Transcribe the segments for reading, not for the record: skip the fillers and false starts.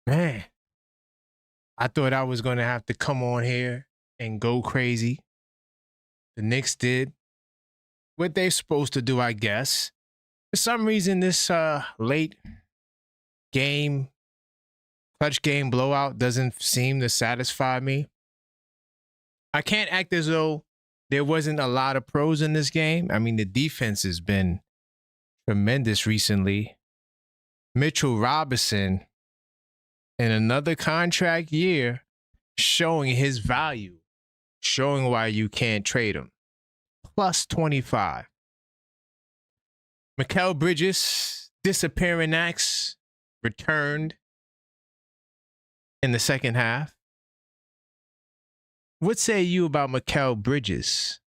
Man, I thought I was going to have to come on here and go crazy. The Knicks did what they're supposed to do, I guess. For some reason, this late game, clutch game blowout doesn't seem to satisfy me. I can't act as though there wasn't a lot of pros in this game. I mean, the defense has been tremendous recently. Mitchell Robinson, in another contract year, showing his value, showing why you can't trade him. Plus 25. Mikal Bridges, disappearing acts, returned in the second half. What say you about Mikal Bridges?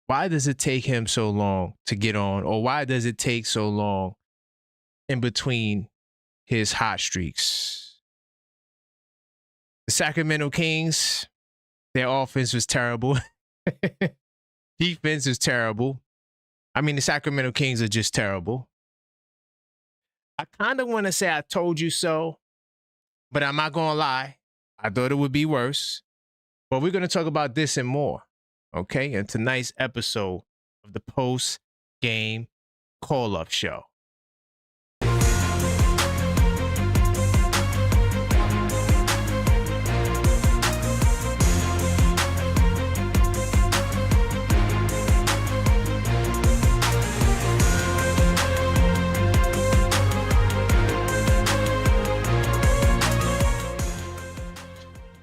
Why does it take him so long to get on? Or why does it take so long in between his hot streaks? The Sacramento Kings, their offense was terrible. Defense is terrible. I mean, the Sacramento Kings are just terrible. I kind of want to say I told you so, but I'm not going to lie. I thought it would be worse. But we're going to talk about this and more, okay, in tonight's episode of the post-game call-up show.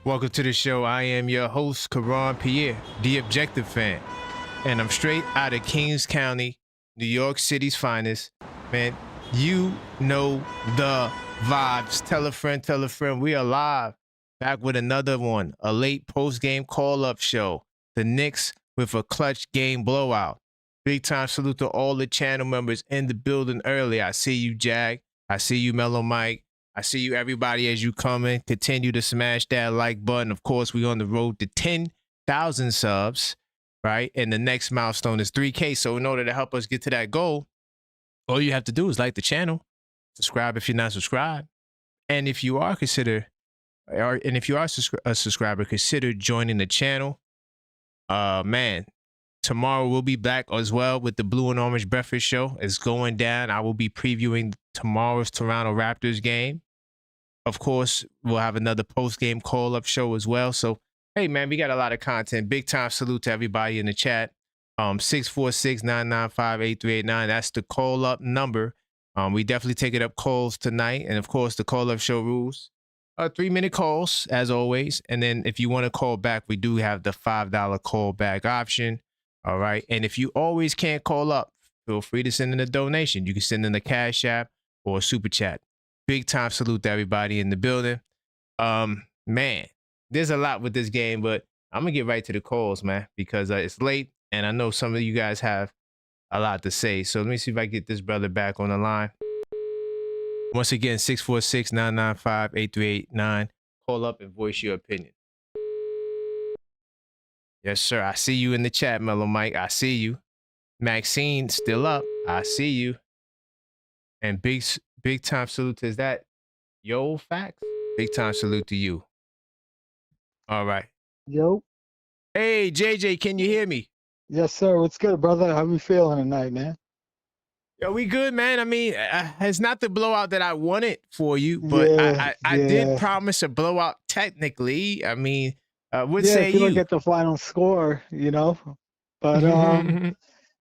Welcome to the show. I am your host, Karan Pierre, the Objective Fan. And I'm straight out of Kings County, New York City's finest. Man, you know the vibes. Tell a friend. We are live. Back with another one, a late post-game call-up show. The Knicks with a clutch game blowout. Big time salute to all the channel members in the building early. I see you, Jag. I see you, Mellow Mike. I see you, everybody, as you come in. Continue to smash that like button. Of course, we're on the road to 10,000 subs, right? And the next milestone is 3K. So in order to help us get to that goal, all you have to do is like the channel, subscribe if you're not subscribed, and if you are a subscriber, consider joining the channel. Man, tomorrow we'll be back as well with the Blue and Orange Breakfast Show. It's going down. I will be previewing tomorrow's Toronto Raptors game. Of course, we'll have another post-game call-up show as well. So, hey, man, we got a lot of content. Big time salute to everybody in the chat. 646-995-8389. That's the call-up number. We definitely take it up calls tonight. And, of course, the call-up show rules. 3-minute calls, as always. And then if you want to call back, we do have the $5 callback option. All right. And if you always can't call up, feel free to send in a donation. You can send in a Cashapp or a super chat. Big time salute to everybody in the building. Man, there's a lot with this game, but I'm going to get right to the calls, man, because it's late and I know some of you guys have a lot to say. So let me see if I get this brother back on the line. Once again, 646-995-8389. Call up and voice your opinion. Yes, sir. I see you in the chat, Mellow Mike. I see you. Maxine, still up. I see you. And big time salute to, is that Yo Facts? Big time salute to you. All right. Yo. Hey, JJ, can you hear me? Yes, sir. What's good, brother? How we feeling tonight, man? Yo, we good, man. I mean, it's not the blowout that I wanted for you, but I did promise a blowout technically. I mean, what say if you you? look at the final score, you know. But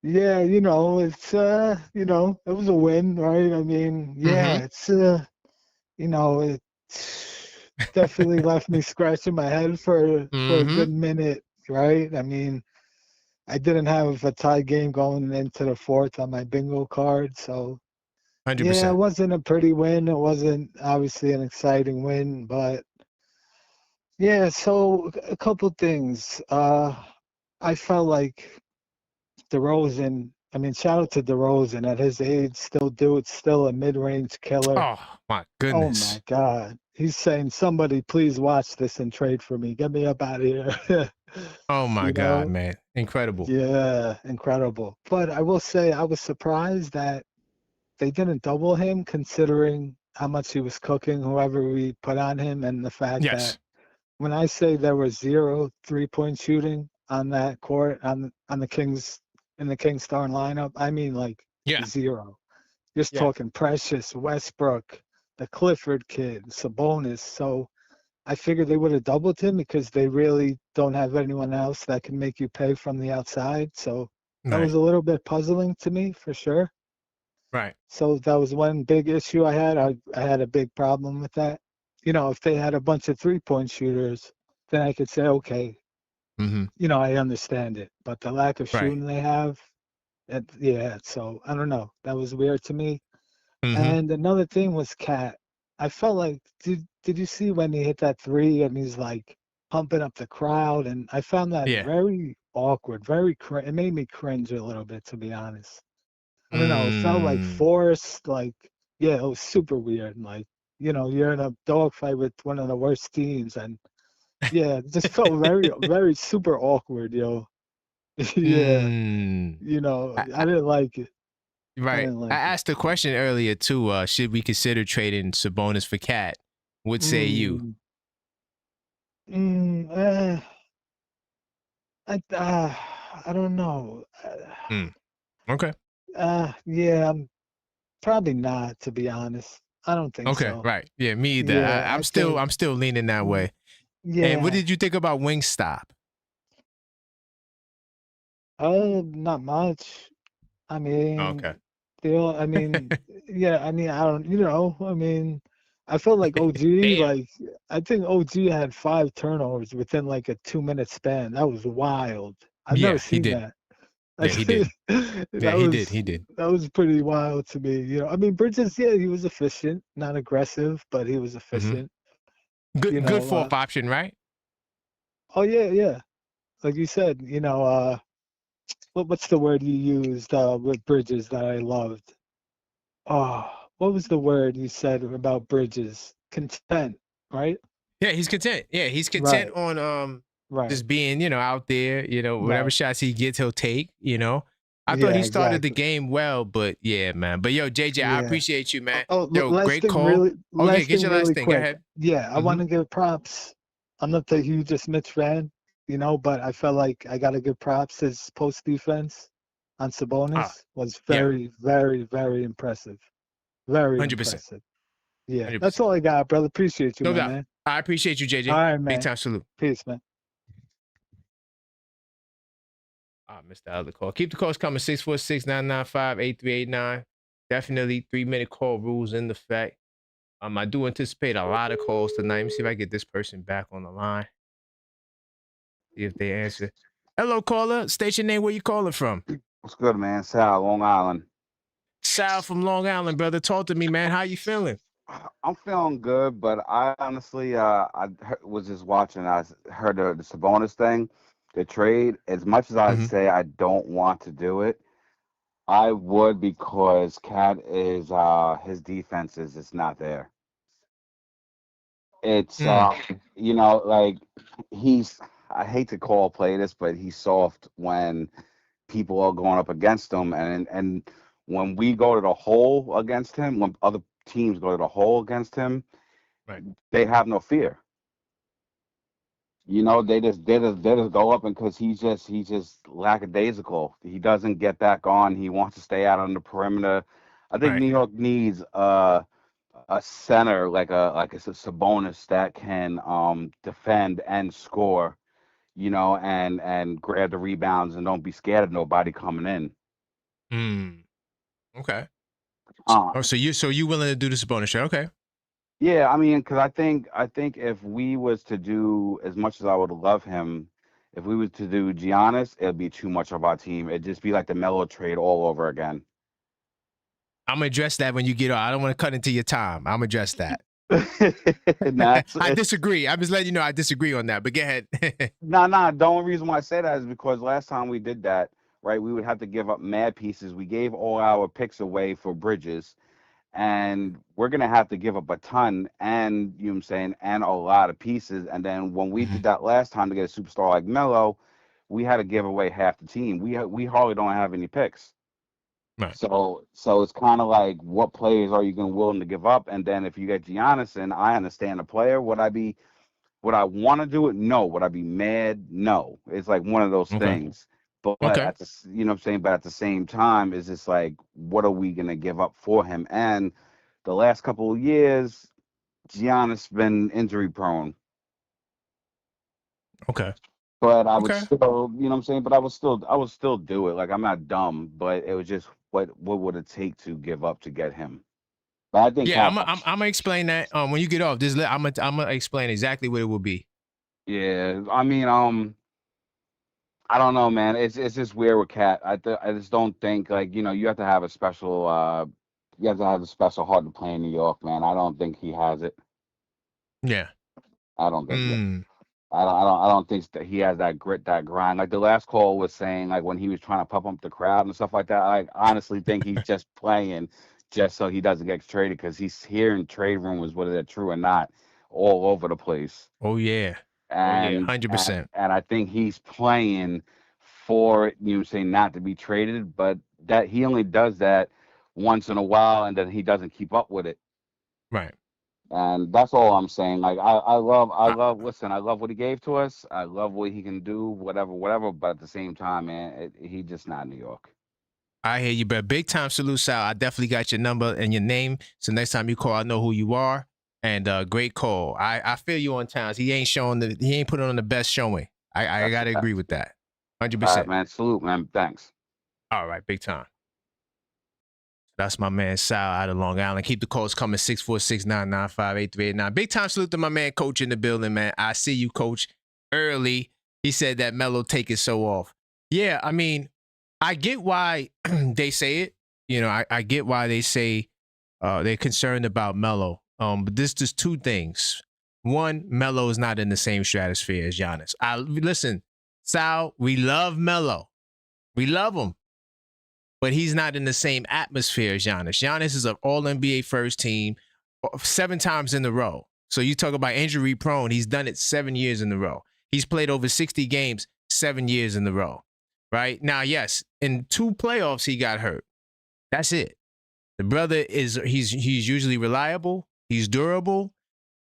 yeah, you know, it's you know, it was a win, right? I mean, yeah, it's you know, it definitely left me scratching my head for a good minute, right? I mean, I didn't have a tie game going into the fourth on my bingo card, so 100%. Yeah, it wasn't a pretty win. It wasn't obviously an exciting win, but yeah, so a couple things. I felt like DeRozan, I mean, shout out to DeRozan at his age, still a mid-range killer. Oh, my goodness. Oh, my God. He's saying, somebody please watch this and trade for me. Get me up out of here. Oh, my God, man. Incredible. Yeah, incredible. But I will say I was surprised that they didn't double him, considering how much he was cooking, whoever we put on him, and the fact that Yes. when I say there was 0 3-point shooting on that court on the Kings in the Kings starting lineup, I mean like Yeah. 0. Just Yeah. talking Precious, Westbrook, the Clifford kid, Sabonis. So I figured they would have doubled him because they really don't have anyone else that can make you pay from the outside. So that Right. was a little bit puzzling to me for sure. Right. So that was one big issue I had. I had a big problem with that. If they had a bunch of 3-point shooters, then I could say, okay, Mm-hmm. I understand it. But the lack of Right. shooting they have, yeah. So I don't know. That was weird to me. Mm-hmm. And another thing was Cat. I felt like did you see when he hit that three and he's like pumping up the crowd? And I found that Yeah. very awkward, it made me cringe a little bit, to be honest. I don't know. It felt like Mm. forced. Like, yeah, it was super weird. Like, you're in a dogfight with one of the worst teams, and yeah, it just felt very, very super awkward, yo. Yeah, Mm. I didn't like it. I Right. didn't I like it. asked a question earlier too. Should we consider trading Sabonis for Cat? What say you? Mm, mm, uh, I don't know. Mm. Okay. Yeah, probably not, to be honest. I don't think Okay. so. Right. Yeah. Me either. Yeah, I'm I still. think, I'm still leaning that mm, way. And what yeah. did you think about Wingstop? Not much. I mean, Okay. I mean, yeah, I don't, I felt like OG, Damn. like, I think OG had 5 turnovers within like a 2-minute span. That was wild. I've never Yeah, he seen did. that. I Yeah, he think did. Yeah, that he did. was He did. that was pretty wild to me. I mean, Bridges, yeah, he was efficient, not aggressive, but he was Hmm. efficient. You Good know, fourth option, right? oh yeah, yeah. Like you said, what's the word you used with Bridges that I loved? Oh, what was the word you said about Bridges? Content, right? Yeah, he's content. Yeah, he's content Right, on right, just being, out there, whatever right. shots he gets, he'll take. I thought Yeah, he started the exactly. game well, but yeah, man. But yo, JJ, I Yeah. appreciate you, man. Yo, Last great thing call. really, Okay, last get thing your last really thing. Go quick. ahead. Yeah, I want Mm-hmm. to give props. I'm not the hugest Mitch fan, but I felt like I got to give props. His post defense on Ah, Sabonis was yeah, very, very, very impressive. Very 100%. impressive. Yeah, that's 100%. all I got, brother. Appreciate you, No my doubt. man. I appreciate you, All JJ. right, Big man. time salute. Peace, man. I missed the other call. Keep the calls coming. 646-995-8389. Definitely 3-minute call rules in effect. I do anticipate a lot of calls tonight. Let me see if I get this person back on the line. See if they answer. Hello, caller. Station name. Where you calling from? What's good, man? Sal, Long Island. Sal from Long Island, brother. Talk to me, man. How you feeling? I'm feeling good, but I honestly, was just watching. Heard the Sabonis thing, the trade. As much as I Mm-hmm. say I don't want to do it, I would because Cat is his defense is just not there. It's Mm. like he's. I hate to call play this, but he's soft when people are going up against him, and when we go to the hole against him, when other teams go to the hole against him, Right. they have no fear. They just go up, and because he's just lackadaisical. He doesn't get back on. He wants to stay out on the perimeter. I think Right. New York needs a center like a Sabonis that can defend and score, and grab the rebounds and don't be scared of nobody coming in. Mm. Okay. Uh, So you willing to do this bonus show? Okay. Yeah, I mean, because I think if we was to do as much as I would love him, if we was to do Giannis, it'd be too much of our team. It'd just be like the Melo trade all over again. I'm gonna address that when you get on. I don't want to cut into your time. I'm gonna address that. Nah, I disagree. I'm just letting you know I disagree on that. But go ahead. nah. The only reason why I say that is because last time we did that, right, we would have to give up mad pieces. We gave all our picks away for Bridges, and we're gonna have to give up a ton, and you know what I'm saying, and a lot of pieces. And then when we did Mhm. that last time to get a superstar like Melo, we had to give away half the team. We hardly don't have any picks. Right. So it's kind of like, what players are you going willing to give up? And then if you get Giannis, and I understand the player, would I want to do it? No. Would I be mad? No. It's like one of those Okay. things. But Okay. you know what I'm saying? But at the same time, is it's like, what are we gonna give up for him? And the last couple of years, Giannis been injury prone. Okay. But I would Okay. still, you know what I'm saying? But I would still do it. Like, I'm not dumb, but it was just, what would it take to give up to get him? But I think Yeah, Cat. I'm gonna explain that. When you get off, I'm gonna explain exactly what it will be. Yeah, I mean, I don't know, man. It's just weird with Cat. I just don't think, like, you have to have a special heart to play in New York, man. I don't think he has it. Yeah. I don't think that. Mm. I don't think that he has that grit, that grind. Like the last call was saying, like when he was trying to pump up the crowd and stuff like that. I honestly think he's just playing just so he doesn't get traded, because he's hearing trade rumors, whether they're true or not, all over the place. Oh yeah. Oh yeah. and 100%. and I think he's playing for, not to be traded, but that he only does that once in a while, and then he doesn't keep up with it. Right. And that's all I'm saying. Like, listen, I love what he gave to us. I love what he can do, whatever. But at the same time, man, he just not New York. I hear you, but big time salute, Sal. I definitely got your number and your name. So next time you call, I know who you are. And great call. I feel you on Towns. He ain't putting on the best showing. I gotta agree with that. 100%. All right, man. Salute, man. Thanks. All right, big time. That's my man Sal out of Long Island. Keep the calls coming, 646-995-8389. Big time salute to my man Coach in the building, man. I see you, Coach. Early, he said that Melo take it so off. Yeah, I mean, I get why they say it. I get why they say they're concerned about Melo. But there's just two things. One, Melo is not in the same stratosphere as Giannis. Listen, Sal, we love Melo. We love him. But he's not in the same atmosphere as Giannis. Giannis is an all-NBA first team 7 times in a row. So you talk about injury prone. He's done it 7 years in a row. He's played over 60 games 7 years in a row. Right? Now, yes, in 2 playoffs, he got hurt. That's it. The brother he's usually reliable. He's durable.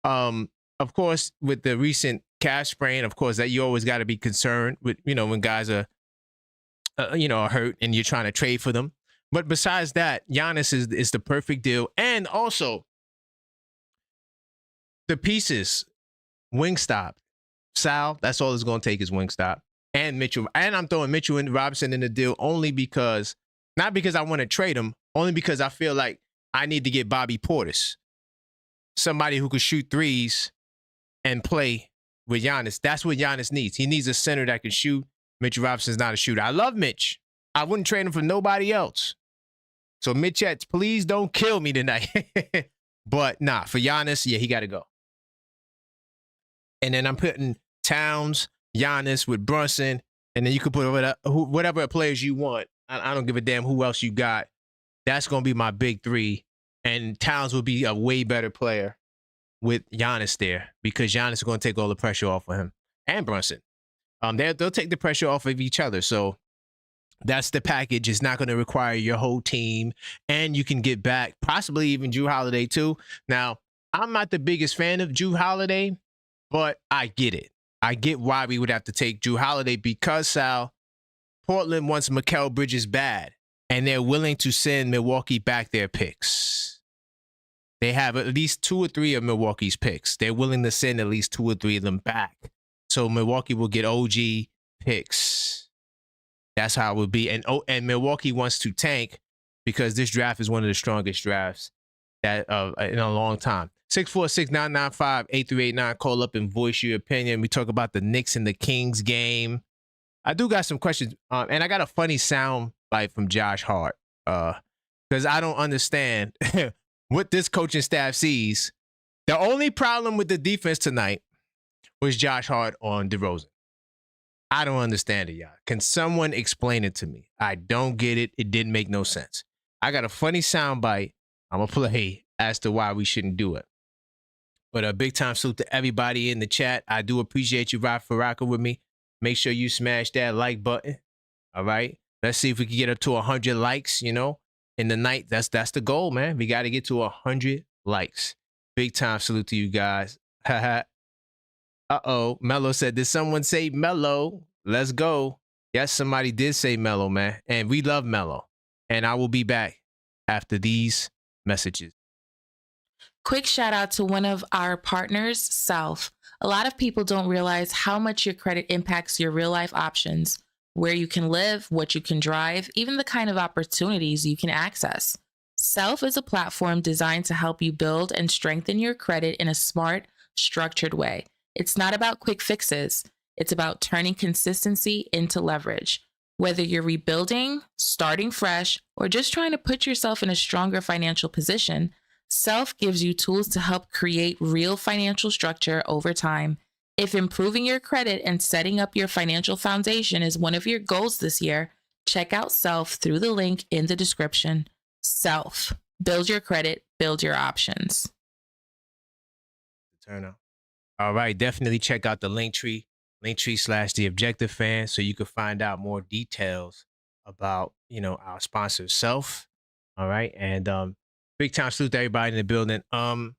Of course, with the recent calf sprain, of course, that you always got to be concerned with, when guys are hurt and you're trying to trade for them. But besides that, Giannis is the perfect deal. And also, the pieces, Wingstop, Sal, that's all it's going to take is Wingstop. And Mitchell. And I'm throwing Mitchell and Robinson in the deal only because, not because I want to trade him, only because I feel like I need to get Bobby Portis, somebody who could shoot threes and play with Giannis. That's what Giannis needs. He needs a center that can shoot. Mitch Robinson's not a shooter. I love Mitch. I wouldn't trade him for nobody else. So Mitchette, please don't kill me tonight. But nah, for Giannis, yeah, he got to go. And then I'm putting Towns, Giannis with Brunson, and then you could put whatever players you want. I don't give a damn who else you got. That's going to be my big 3. And Towns will be a way better player with Giannis there, because Giannis is going to take all the pressure off of him, and Brunson. They'll take the pressure off of each other. So that's the package. It's not going to require your whole team, and you can get back possibly even Jrue Holiday too. Now, I'm not the biggest fan of Jrue Holiday, but I get it. I get why we would have to take Jrue Holiday, because, Sal, Portland wants Mikal Bridges bad, and they're willing to send Milwaukee back their picks. They have at least 2 or 3 of Milwaukee's picks. They're willing to send at least 2 or 3 of them back. So Milwaukee will get OG picks. That's how it would be. And Milwaukee wants to tank because this draft is one of the strongest drafts that in a long time. 646-995-8389. Call up and voice your opinion. We talk about the Knicks and the Kings game. I do got some questions. And I got a funny sound bite from Josh Hart. Because I don't understand what this coaching staff sees. The only problem with the defense tonight was Josh Hart on DeRozan. I don't understand it, y'all. Can someone explain it to me? I don't get it. It didn't make no sense. I got a funny soundbite I'm going to play as to why we shouldn't do it. But a big time salute to everybody in the chat. I do appreciate you for rocking with me. Make sure you smash that like button. All right? Let's see if we can get up to 100 likes, in the night. That's the goal, man. We got to get to 100 likes. Big time salute to you guys. Uh-oh. Mello said, did someone say Mello? Let's go. Yes, somebody did say Mello, man. And we love Mello. And I will be back after these messages. Quick shout out to one of our partners, Self. A lot of people don't realize how much your credit impacts your real life options, where you can live, what you can drive, even the kind of opportunities you can access. Self is a platform designed to help you build and strengthen your credit in a smart, structured way. It's not about quick fixes. It's about turning consistency into leverage. Whether you're rebuilding, starting fresh, or just trying to put yourself in a stronger financial position, Self gives you tools to help create real financial structure over time. If improving your credit and setting up your financial foundation is one of your goals this year, check out Self through the link in the description. Self. Build your credit, build your options. Turn out. All right, definitely check out the Linktree /TheObjectiveFan, so you can find out more details about, our sponsor Self. All right, and big time salute to everybody in the building. The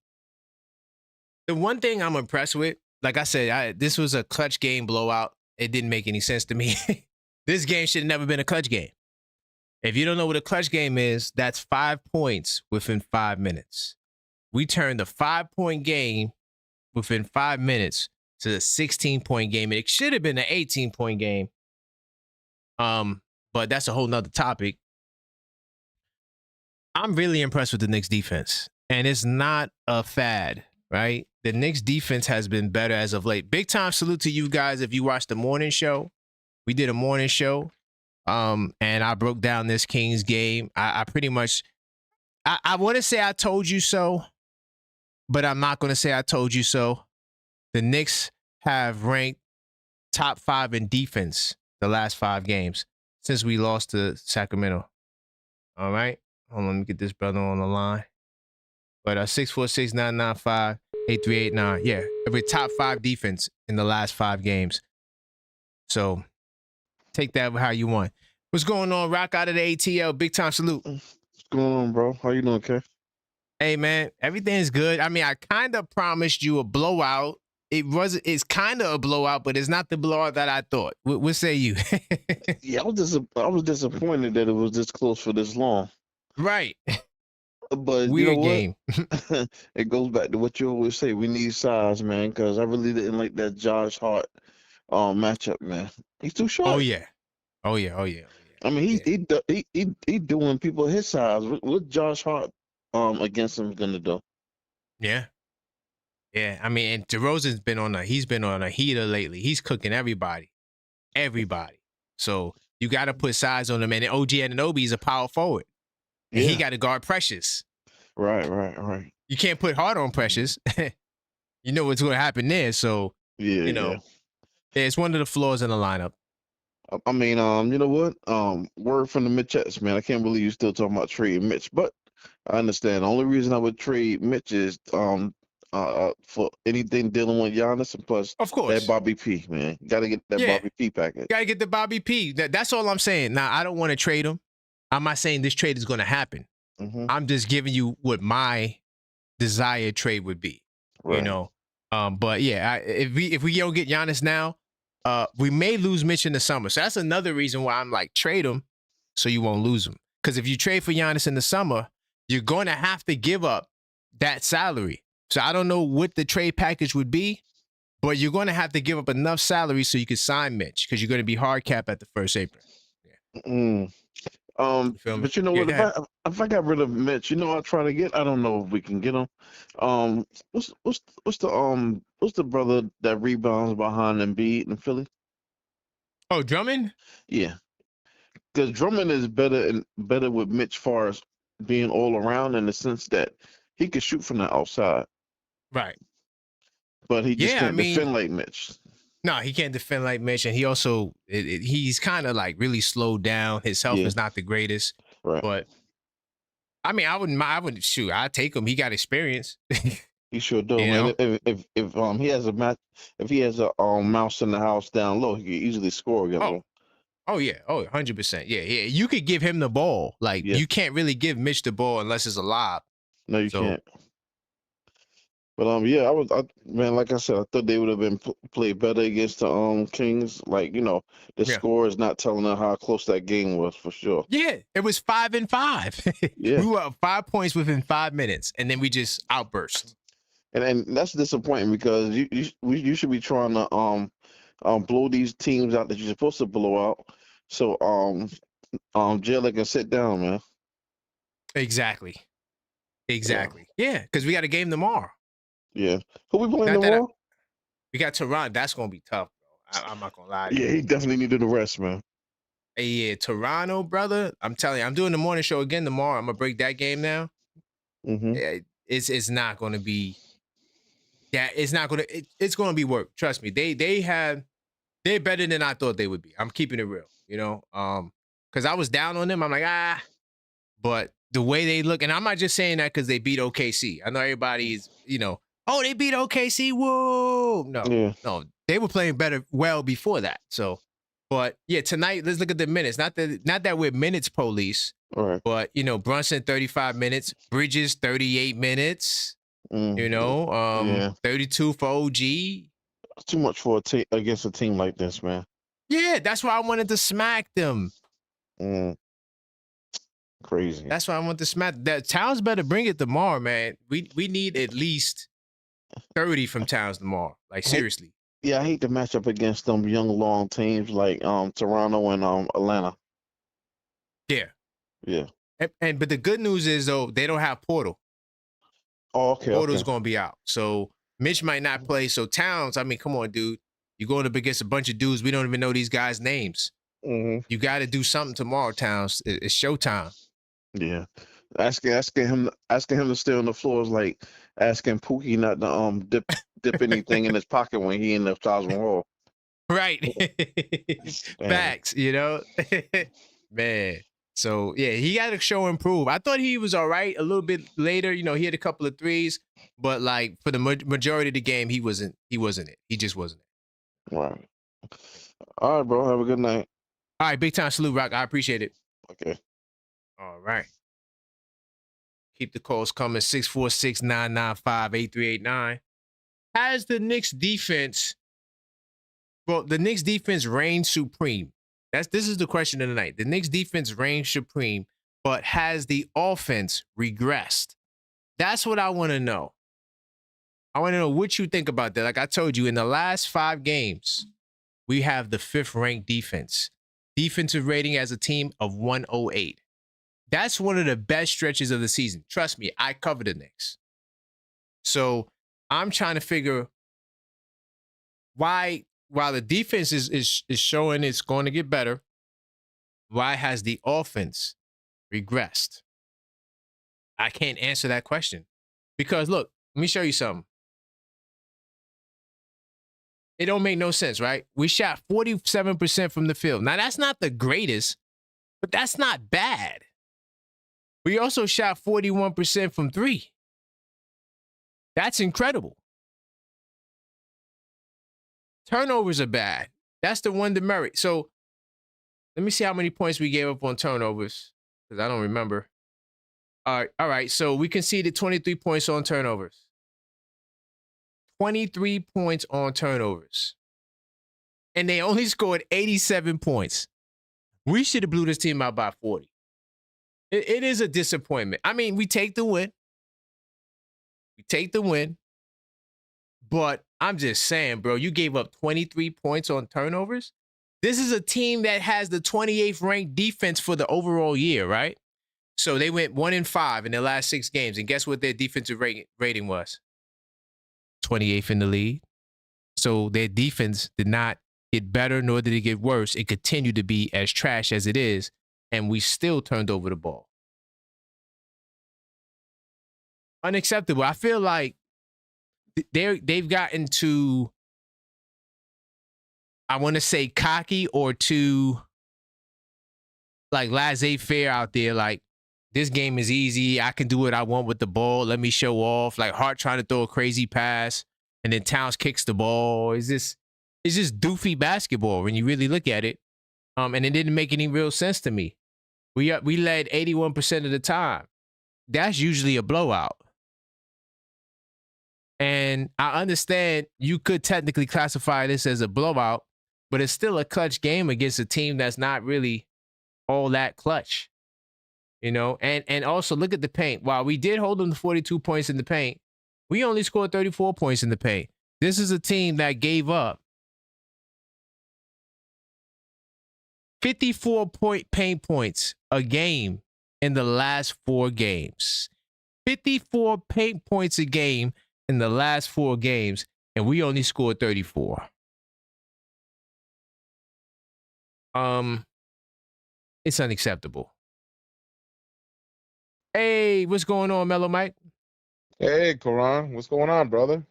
one thing I'm impressed with, like I said, this was a clutch game blowout. It didn't make any sense to me. This game should have never been a clutch game. If you don't know what a clutch game is, that's 5 points within 5 minutes. We turned a 5-point game within 5 minutes to a 16-point game. And it should have been an 18-point game. But that's a whole nother topic. I'm really impressed with the Knicks defense. And it's not a fad, right? The Knicks defense has been better as of late. Big time salute to you guys if you watched the morning show. We did a morning show. And I broke down this Kings game. I pretty much, I want to say I told you so, but I'm not going to say I told you so. The Knicks have ranked top 5 in defense the last 5 games since we lost to Sacramento. All right. Hold on, let me get this brother on the line. But 646-995-8389. Yeah, every top 5 defense in the last 5 games. So take that how you want. What's going on? Rock out of the ATL. Big time salute. What's going on, bro? How you doing, Kev? Hey, man, everything's good. I mean, I kind of promised you a blowout. It's kind of a blowout, but it's not the blowout that I thought. What say you? Yeah, I was disappointed that it was this close for this long. Right. But weird you know game. It goes back to what you always say. We need size, man, because I really didn't like that Josh Hart matchup, man. He's too short. Oh yeah. I mean, he doing people his size. What Josh Hart against him gonna do? Yeah. Yeah. I mean, and DeRozan's been on a heater lately. He's cooking everybody. So you got to put size on him. And OG Anunoby is a power forward. And he got to guard Precious. Right. You can't put Hart on Precious. You know what's going to happen there. So, it's one of the flaws in the lineup. I mean, you know what? Word from the Mitchettes, man. I can't believe you're still talking about trading Mitch, but I understand. The only reason I would trade Mitch is for anything dealing with Giannis, and plus of course that Bobby P, man. Gotta get that Bobby P package. Gotta get the Bobby P. That's all I'm saying. Now, I don't want to trade him. I'm not saying this trade is going to happen. Mm-hmm. I'm just giving you what my desired trade would be. Right. But yeah, if we don't get Giannis now, we may lose Mitch in the summer. So that's another reason why I'm like, trade him so you won't lose him. Because if you trade for Giannis in the summer, you're going to have to give up that salary. So I don't know what the trade package would be, but you're going to have to give up enough salary so you can sign Mitch, because you're going to be hard cap at the first April. Yeah. But you know what? If I got rid of Mitch, you know, I'll try to get. I don't know if we can get him. What's the brother that rebounds behind Embiid in Philly? Oh, Drummond? Yeah, because Drummond is better with Mitch far as being all around, in the sense that he can shoot from the outside. Right. But he just can't defend like Mitch. No, he can't defend like Mitch, and he also he's kind of like really slowed down. His health is not the greatest. Right. But I mean, I wouldn't shoot. I'd take him. He got experience. He sure do. If he has a mouse in the house down low, he can easily score against him. Oh yeah, 100%. Yeah. You could give him the ball. Like you can't really give Mitch the ball unless it's a lob. No, you can't. But yeah, man, like I said, I thought they would have been played better against the Kings. Like, the score is not telling them how close that game was for sure. Yeah, it was 5-5. Yeah, we were up 5 points within 5 minutes, and then we just outburst. And that's disappointing because you should be trying to blow these teams out that you're supposed to blow out. So Jalen can sit down, man. Exactly. Yeah, because we got a game tomorrow. Yeah. Who we playing tomorrow? We got Toronto. That's going to be tough, bro. I'm not going to lie to you. Yeah, he definitely needed a rest, man. Hey, yeah, Toronto, brother. I'm telling you, I'm doing the morning show again tomorrow. I'm going to break that game now. Mm-hmm. It's not going to be that. It's not going to. It's going to be work. Trust me. They're better than I thought they would be. I'm keeping it real, because I was down on them. I'm like, but the way they look, and I'm not just saying that because they beat OKC. I know everybody's, oh, they beat OKC. Whoa. No, they were playing better well before that. So, but yeah, tonight, let's look at the minutes. Not that we're minutes police, right. But, Brunson, 35 minutes, Bridges, 38 minutes, 32 for OG. That's too much for against a team like this, man. Yeah, that's why I wanted to smack them. Crazy. That's why I want to smack. That Towns better bring it tomorrow, man. We need at least 30 from Towns tomorrow. Like seriously. Yeah, I hate to match up against them young long teams like Toronto and Atlanta. Yeah. Yeah. But the good news is though they don't have Portal. Oh, okay. Portal's gonna be out, so Mitch might not play. So Towns, I mean, come on, dude. You're going up against a bunch of dudes. We don't even know these guys' names. Mm-hmm. You got to do something tomorrow, Towns. It's showtime. Yeah, asking him to stay on the floor is like asking Pookie not to dip anything in his pocket when he in the Thousand Hall. Right. Facts, man. So yeah, he got to show improve. I thought he was all right a little bit later. He had a couple of threes, but like for the majority of the game, he wasn't it. He just wasn't it. Right. All right, bro. Have a good night. All right, big time salute, Rock. I appreciate it. Okay. All right. Keep the calls coming. 646-995-8389. Has the Knicks defense? Well, the Knicks defense reigns supreme. This is the question of the night. The Knicks defense reigns supreme, but has the offense regressed? That's what I want to know. I want to know what you think about that. Like I told you, in the last 5 games, we have the 5th ranked defense. Defensive rating as a team of 108. That's one of the best stretches of the season. Trust me, I cover the Knicks. So I'm trying to figure why, while the defense is showing it's going to get better, why has the offense regressed? I can't answer that question. Because look, let me show you something. It don't make no sense, right? We shot 47% from the field. Now, that's not the greatest, but that's not bad. We also shot 41% from 3. That's incredible. Turnovers are bad. That's the one demerit. So let me see how many points we gave up on turnovers, because I don't remember. All right. So we conceded 23 points on turnovers. 23 points on turnovers. And they only scored 87 points. We should have blew this team out by 40. It is a disappointment. I mean, we take the win. But I'm just saying, bro, you gave up 23 points on turnovers. This is a team that has the 28th ranked defense for the overall year, right? So they went 1-5 in their last 6 games. And guess what their defensive rating was? 28th in the league. So their defense did not get better, nor did it get worse. It continued to be as trash as it is. And we still turned over the ball. Unacceptable. I feel like they've gotten too, I want to say cocky or too like laissez-faire out there. Like, this game is easy. I can do what I want with the ball. Let me show off. Like Hart trying to throw a crazy pass and then Towns kicks the ball. It's just doofy basketball when you really look at it. And it didn't make any real sense to me. We led 81% of the time. That's usually a blowout. And I understand you could technically classify this as a blowout, but it's still a clutch game against a team that's not really all that clutch. And also look at the paint. While we did hold them to 42 points in the paint, we only scored 34 points in the paint. This is a team that gave up 54 paint points a game in the last 4 games. 54 paint points a game in the last 4 games, and we only scored 34. It's unacceptable. Hey, what's going on, Mellow Mike? Hey, Karan, what's going on, brother?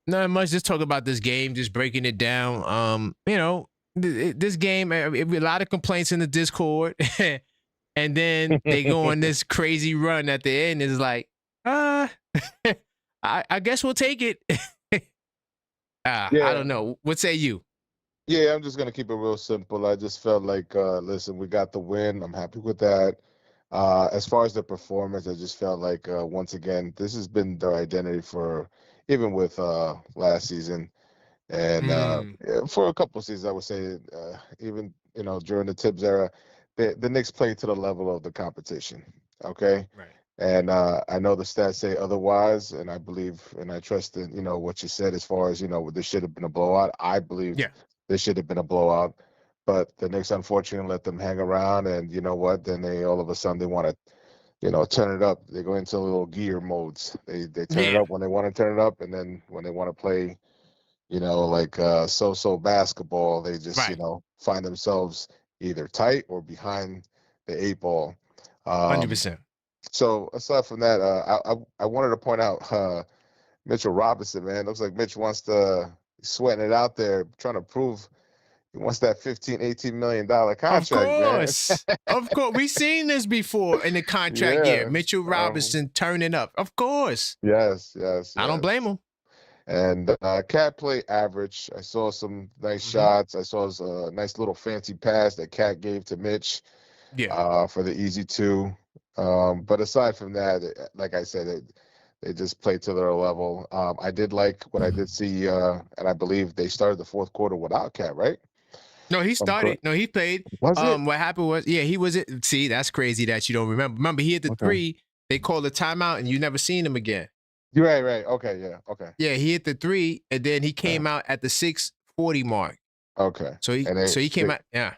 Not much. Just talk about this game, just breaking it down. This game, a lot of complaints in the Discord, and then they go on this crazy run at the end. It's like, I guess we'll take it. I don't know. What say you? Yeah, I'm just gonna keep it real simple. I just felt like, listen, we got the win. I'm happy with that. As far as the performance, I just felt like once again, this has been their identity for even with last season, and for a couple of seasons, I would say, even during the Tibbs era, the Knicks played to the level of the competition. Okay. Right. And I know the stats say otherwise, and I believe and I trust in what you said as far as this should have been a blowout. I believe this should have been a blowout, but the Knicks unfortunately let them hang around, and you know what? Then they all of a sudden they want to turn it up. They go into little gear modes. They turn it up when they want to turn it up, and then when they want to play, like so basketball, they just find themselves either tight or behind the 8 ball. 100%. So aside from that, I wanted to point out Mitchell Robinson, man. Looks like Mitch wants to sweating it out there, trying to prove he wants that $15-18 million contract, man. Of course. We've seen this before in the contract year. Mitchell Robinson turning up. Of course. Yes. I don't blame him. And Cat played average. I saw some nice shots. I saw a nice little fancy pass that Cat gave to Mitch for the easy 2. But aside from that, like I said, they just played to their level. I did like what I did see, and I believe they started the 4th quarter without Cat, right? No, he started. No, he played. Was it? What happened was, he was it. See, that's crazy that you don't remember. Remember, he hit the 3. They called a timeout, and you never seen him again. Right. Okay, yeah, okay. Yeah, he hit the 3, and then he came out at the 6:40 mark. Okay. So he came out. Yeah.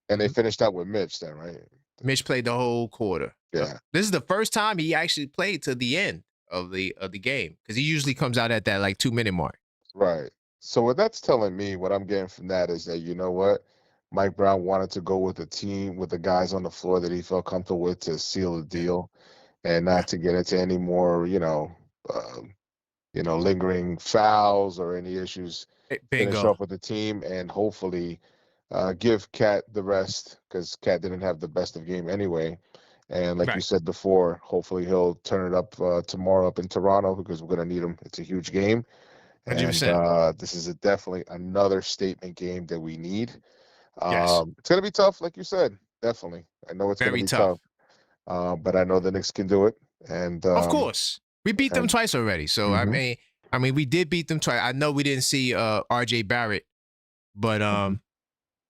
And they finished out with Mitch then, right? Mitch played the whole quarter. Yeah. This is the first time he actually played to the end of the game, because he usually comes out at that like 2-minute mark. Right. So what that's telling me, what I'm getting from that is that, you know what, Mike Brown wanted to go with a team with the guys on the floor that he felt comfortable with to seal the deal, and not to get into any more, lingering fouls or any issues. Finish up with the team and hopefully give Cat the rest, because Cat didn't have the best of game anyway. And like you said before, hopefully he'll turn it up tomorrow up in Toronto, because we're going to need him. It's a huge game. 100%. And this is definitely another statement game that we need. Yes. It's going to be tough, like you said. Definitely. I know it's going to be tough. But I know the Knicks can do it. And of course. We beat them twice already. So, I mean, we did beat them twice. I know we didn't see R.J. Barrett, but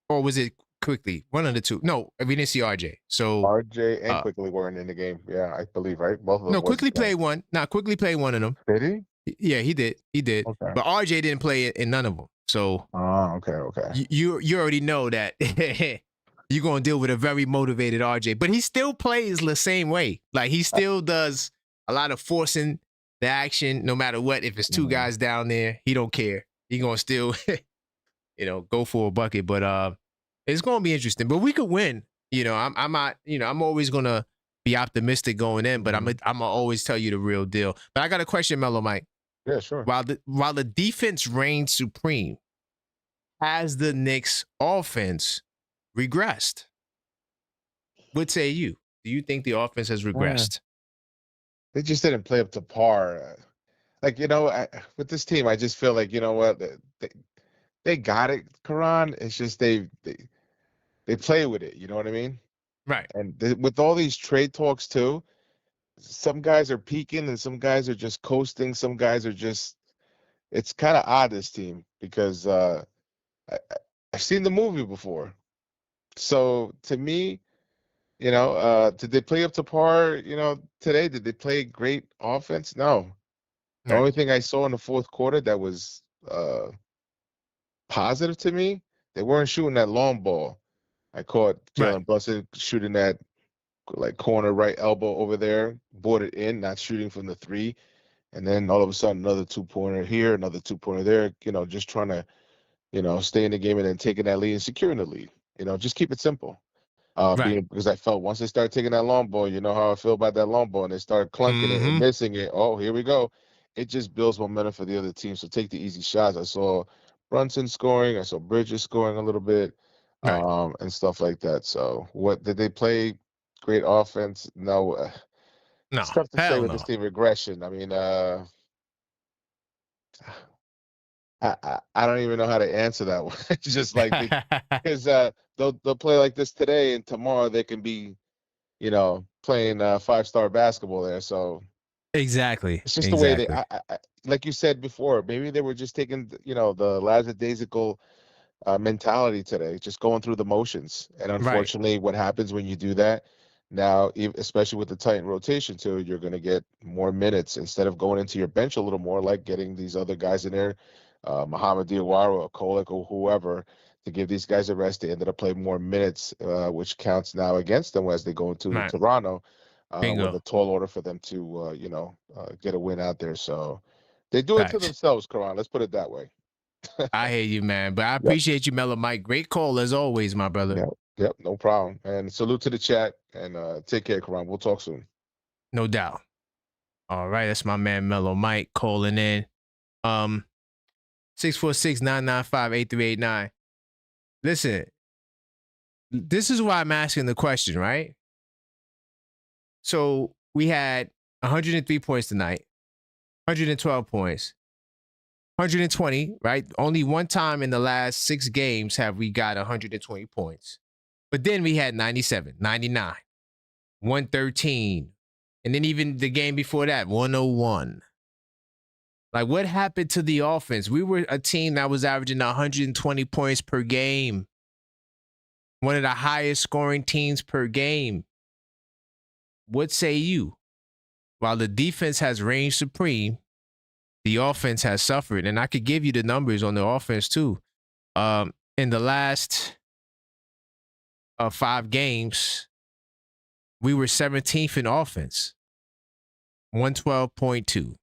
or was it Quickly? One of the two. No, we didn't see RJ. So RJ and Quickly weren't in the game. Yeah, I believe, right? Both of them. No, Quickly played one. Quickly played one of them. Did he? Yeah, he did. He did. Okay. But RJ didn't play in none of them. So okay. You already know that you're gonna deal with a very motivated RJ. But he still plays the same way. Like, he still does a lot of forcing the action, no matter what. If it's two guys down there, he don't care. He gonna still go for a bucket. But it's gonna be interesting. But we could win. I'm not. I'm always gonna be optimistic going in, but I'm gonna always tell you the real deal. But I got a question, Mellow Mike. Yeah, sure. While the defense reigns supreme, has the Knicks offense regressed? What say you? Do you think the offense has regressed? They just didn't play up to par. With this team, I just feel like, you know what, they got it, Karan. It's just they they play with it. You know what I mean? Right. And with all these trade talks too, some guys are peaking and some guys are just coasting. Some guys are just. It's kind of odd, this team, because I've seen the movie before. So to me, did they play up to par? Today, did they play great offense? No. The Right. only thing I saw in the fourth quarter that was positive to me, they weren't shooting that long ball. I caught Right. Jalen Brunson shooting that like corner right elbow over there, brought it in, not shooting from the three, and then all of a sudden another 2-pointer here, another 2-pointer there. Just trying to stay in the game and then taking that lead and securing the lead. Just keep it simple. Right. Because I felt once they start taking that long ball, you know how I feel about that long ball, and they start clunking it and Mm-hmm. missing it. Oh, here we go. It just builds momentum for the other team. So take the easy shots. I saw Brunson scoring. I saw Bridges scoring a little bit, Right. and stuff like that. So what did they play? Great offense? No. No. It's tough to say Hell with no. this team regression. I mean, I don't even know how to answer that one. It's just like because they'll play like this today, and tomorrow they can be playing 5-star basketball there. So Exactly. it's just the way they, Exactly. like you said before, maybe they were just taking, the lackadaisical mentality today, just going through the motions. And Right. unfortunately, what happens when you do that now, especially with the tight rotation too, you're going to get more minutes instead of going into your bench a little more, like getting these other guys in there, Muhammad Diawara or Kolek or whoever, to give these guys a rest. They ended up playing more minutes, which counts now against them as they go into Right. Toronto, with a Bingo. tall order for them to, get a win out there. So they do it to Facts. themselves, Karan. Let's put it that way. I hear you, man. But I Yep. appreciate you, Mellow Mike. Great call as always, my brother. Yep. Yep. No problem. And salute to the chat. And take care, Karan. We'll talk soon. No doubt. All right, that's my man Mellow Mike calling in. 646-995-8389. Listen, this is why I'm asking the question, right? So we had 103 points tonight, 112 points, 120, right? Only one time in the last 6 games have we got 120 points. But then we had 97, 99, 113, and then even the game before that, 101. Like, what happened to the offense? We were a team that was averaging 120 points per game. One of the highest scoring teams per game. What say you? While the defense has reigned supreme, the offense has suffered. And I could give you the numbers on the offense too. In the last 5 games, we were 17th in offense. 112.2.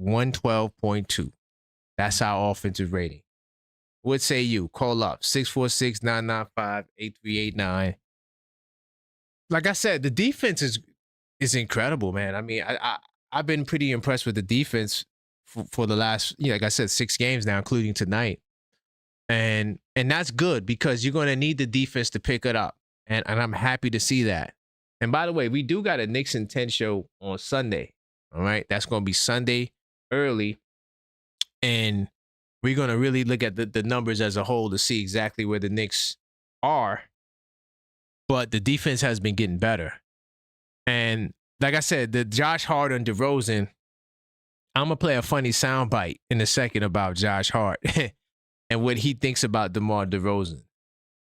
112.2. That's our offensive rating. What say you? Call up 646-995-8389. Like I said, the defense is incredible, man. I mean, I've been pretty impressed with the defense for the last, like I said, 6 games now, including tonight. And that's good because you're going to need the defense to pick it up. And I'm happy to see that. And by the way, we do got a Knicks in 10 show on Sunday. All right. That's going to be Sunday early. And we're going to really look at the numbers as a whole to see exactly where the Knicks are. But the defense has been getting better. And like I said, the Josh Hart and DeRozan, I'm going to play a funny soundbite in a second about Josh Hart and what he thinks about DeMar DeRozan.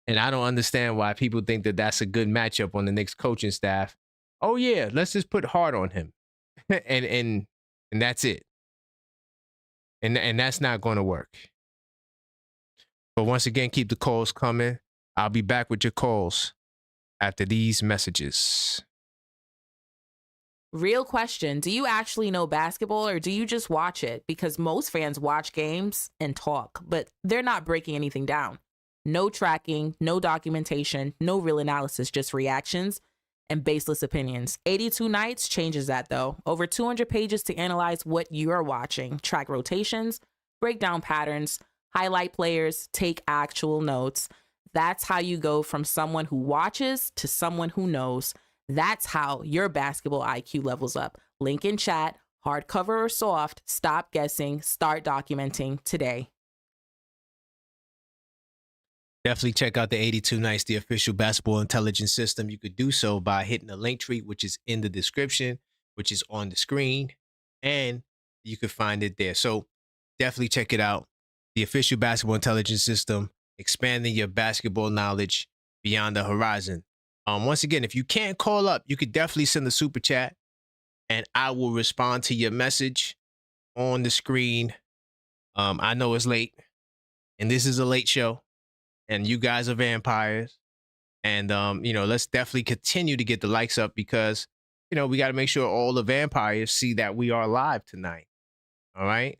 And I don't understand why people think that that's a good matchup on the Knicks coaching staff. Oh, yeah, let's just put Hart on him. and that's it. And that's not going to work. But once again, keep the calls coming. I'll be back with your calls after these messages. Real question. Do you actually know basketball or do you just watch it? Because most fans watch games and talk, but they're not breaking anything down. No tracking, no documentation, no real analysis, just reactions and baseless opinions. 82 Nights changes that though. Over 200 pages to analyze what you're watching, track rotations, break down patterns, highlight players, take actual notes. That's how you go from someone who watches to someone who knows. That's how your basketball IQ levels up. Link in chat, hardcover or soft, stop guessing, start documenting today. Definitely check out the 82 Nights, the official basketball intelligence system. You could do so by hitting the link tree, which is in the description, which is on the screen, and you can find it there. So definitely check it out. The official basketball intelligence system, expanding your basketball knowledge beyond the horizon. Once again, if you can't call up, you could definitely send a super chat, and I will respond to your message on the screen. I know it's late, and this is a late show, and you guys are vampires. And, let's definitely continue to get the likes up because, we got to make sure all the vampires see that we are live tonight. All right.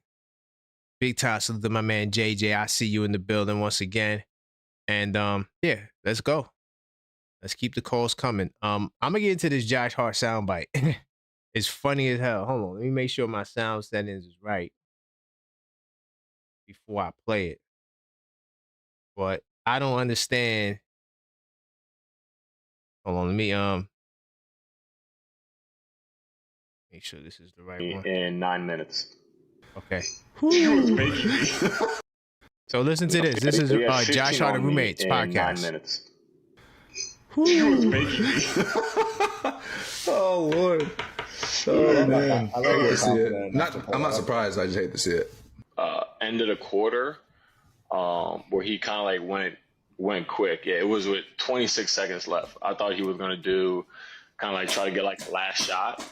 Big time salute to my man, JJ. I see you in the building once again. And, let's go. Let's keep the calls coming. I'm going to get into this Josh Hart soundbite. It's funny as hell. Hold on. Let me make sure my sound settings is right before I play it. But I don't understand. Hold on, let me make sure this is the right one. In 9 minutes. Okay. So listen to this. This is Josh Hart and Roommates podcast. 9 minutes. Oh Lord. Oh man. I hate to see it. I'm not surprised. I just hate to see it. End of the quarter, where he kind of like went quick. Yeah, it was with 26 seconds left. I thought he was gonna do kind of like try to get like the last shot.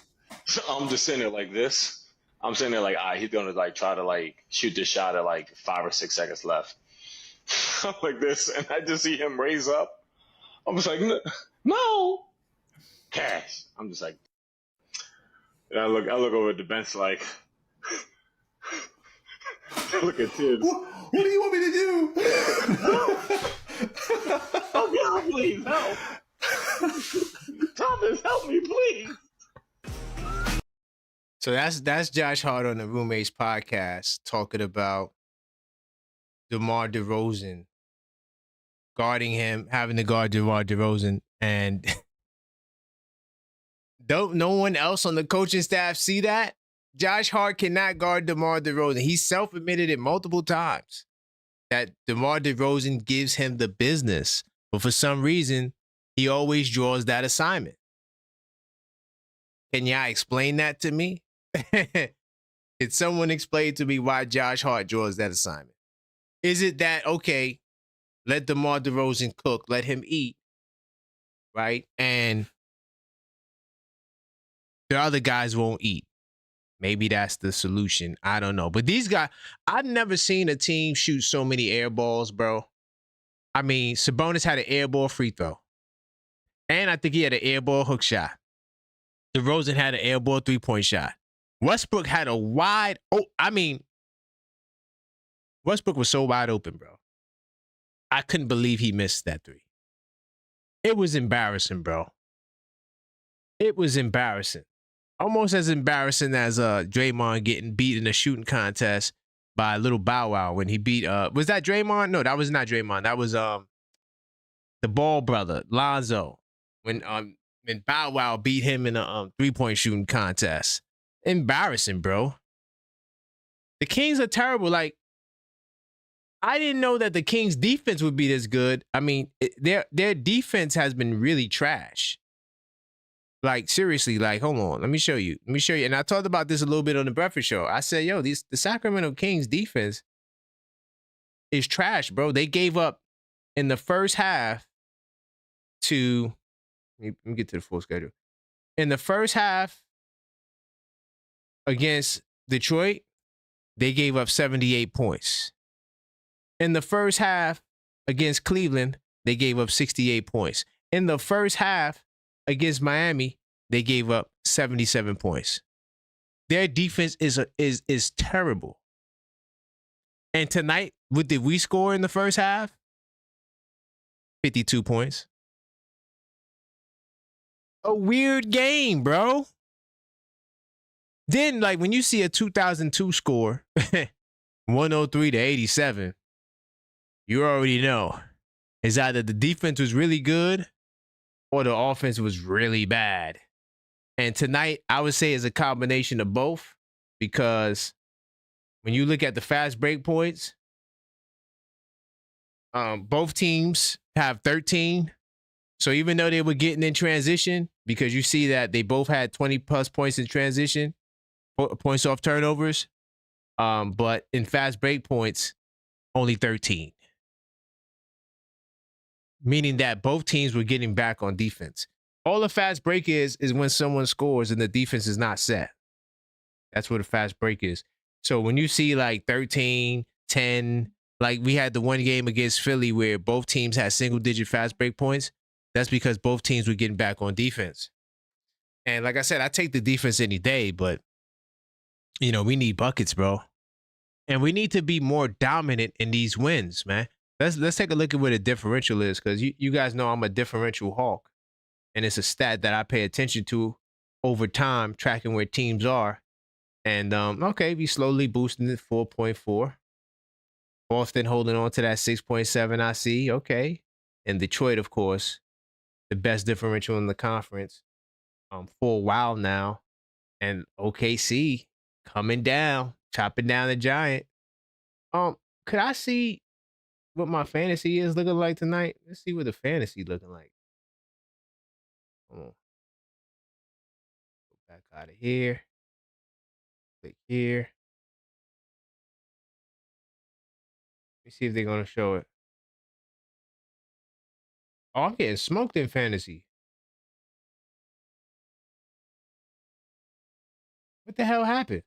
So I'm just sitting there like this. I'm sitting there like, he's gonna like try to like shoot this shot at like 5 or 6 seconds left. I'm like this, and I just see him raise up. I'm just like, no, Cash. I'm just like, and I look over at the bench like, look at Tibbs. What do you want me to do? Oh God, please help! Thomas, help me, please. So that's Josh Hart on the Roommates podcast talking about DeMar DeRozan guarding him, having to guard DeMar DeRozan, and don't no one else on the coaching staff see that? Josh Hart cannot guard DeMar DeRozan. He self-admitted it multiple times that DeMar DeRozan gives him the business, but for some reason, he always draws that assignment. Can y'all explain that to me? Did someone explain to me why Josh Hart draws that assignment? Is it that, okay, let DeMar DeRozan cook, let him eat, right? And the other guys won't eat. Maybe that's the solution. I don't know. But these guys, I've never seen a team shoot so many air balls, bro. I mean, Sabonis had an air ball free throw. And I think he had an air ball hook shot. DeRozan had an air ball three-point shot. Westbrook had a Westbrook was so wide open, bro. I couldn't believe he missed that three. It was embarrassing, bro. It was embarrassing. Almost as embarrassing as Draymond getting beat in a shooting contest by Little Bow Wow when he beat was that Draymond? No, that was not Draymond. That was the Ball brother, Lonzo. When Bow Wow beat him in a three-point shooting contest. Embarrassing, bro. The Kings are terrible. Like, I didn't know that the Kings defense would be this good. I mean, their defense has been really trash. Like, seriously, like, hold on. Let me show you. And I talked about this a little bit on the Breakfast Show. I said, yo, the Sacramento Kings defense is trash, bro. They gave up in the first half to, let me get to the full schedule. In the first half against Detroit, they gave up 78 points. In the first half against Cleveland, they gave up 68 points. In the first half against Miami, they gave up 77 points. Their defense is terrible. And tonight, what did we score in the first half? 52 points. A weird game, bro. Then, like, when you see a 2002 score, 103 to 87, you already know it's either the defense was really good or the offense was really bad. And tonight, I would say is a combination of both, because when you look at the fast break points, Both teams have 13. So even though they were getting in transition, because you see that they both had 20 plus points in transition, points off turnovers, but in fast break points, only 13. Meaning that both teams were getting back on defense. All a fast break is when someone scores and the defense is not set. That's what a fast break is. So when you see like 13, 10, like we had the one game against Philly where both teams had single-digit fast break points, that's because both teams were getting back on defense. And like I said, I take the defense any day, but, you know, we need buckets, bro. And we need to be more dominant in these wins, man. Let's take a look at what a differential is, because you guys know I'm a differential hawk. And it's a stat that I pay attention to over time, tracking where teams are. And, okay, we slowly boosting it 4.4. Boston holding on to that 6.7 I see. Okay. And Detroit, of course, the best differential in the conference for a while now. And OKC coming down, chopping down the Giant. Could I see what my fantasy is looking like tonight? Let's see what the fantasy looking like. Hold on. Go back out of here. Click here. Let me see if they're gonna show it. Oh, I'm getting smoked in fantasy. What the hell happened?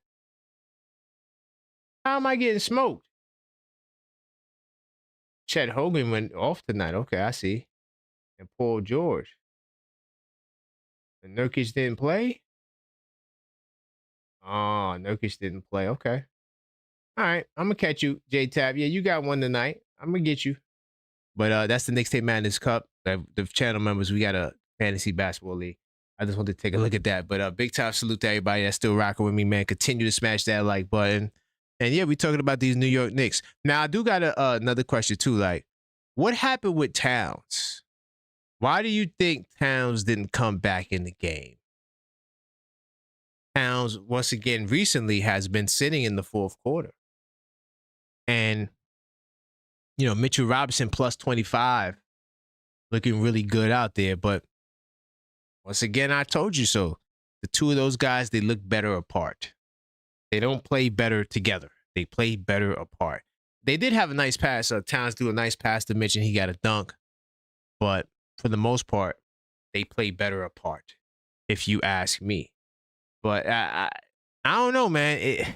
How am I getting smoked? Chet Hogan went off tonight. Okay, I see. And Paul George. And Nurkic didn't play? Oh, Nurkic didn't play. Okay. All right. I'm going to catch you, J-Tab. Yeah, you got one tonight. I'm going to get you. But that's the Knicks Tape Madness Cup. The channel members, we got a fantasy basketball league. I just wanted to take a look at that. But big time salute to everybody that's still rocking with me, man. Continue to smash that like button. And yeah, we talking about these New York Knicks. Now, I do got another question too. Like, what happened with Towns? Why do you think Towns didn't come back in the game? Towns, once again, recently has been sitting in the fourth quarter. And, you know, Mitchell Robinson plus 25, looking really good out there. But once again, I told you so. The two of those guys, they look better apart. They don't play better together. They play better apart. They did have a nice pass. Towns do a nice pass to Mitch, and he got a dunk. But for the most part, they play better apart, if you ask me. But I don't know, man.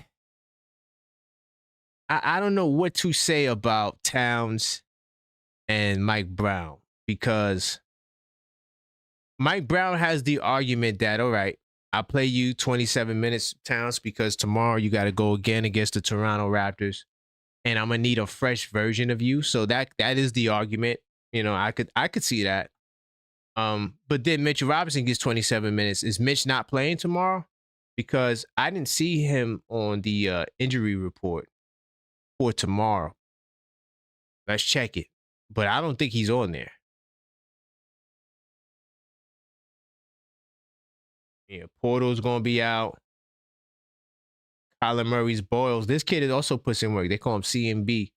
I don't know what to say about Towns and Mike Brown, because Mike Brown has the argument that, all right, I'll play you 27 minutes, Towns, because tomorrow you got to go again against the Toronto Raptors, and I'm gonna need a fresh version of you. So that is the argument. You know, I could see that. But then Mitchell Robinson gets 27 minutes. Is Mitch not playing tomorrow? Because I didn't see him on the injury report for tomorrow. Let's check it. But I don't think he's on there. Yeah, Portal's gonna be out. Kyler Murray's boils. This kid is also puts in work. They call him CMB.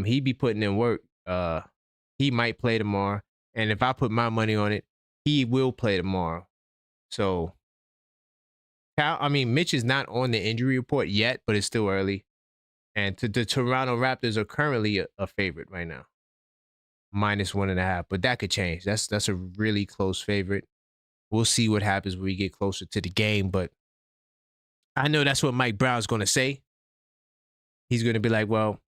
He be putting in work. He might play tomorrow. And if I put my money on it, he will play tomorrow. So, Mitch is not on the injury report yet, but it's still early. And the Toronto Raptors are currently a favorite right now, -1.5. But that could change. That's a really close favorite. We'll see what happens when we get closer to the game. But I know that's what Mike Brown's going to say. He's going to be like, well,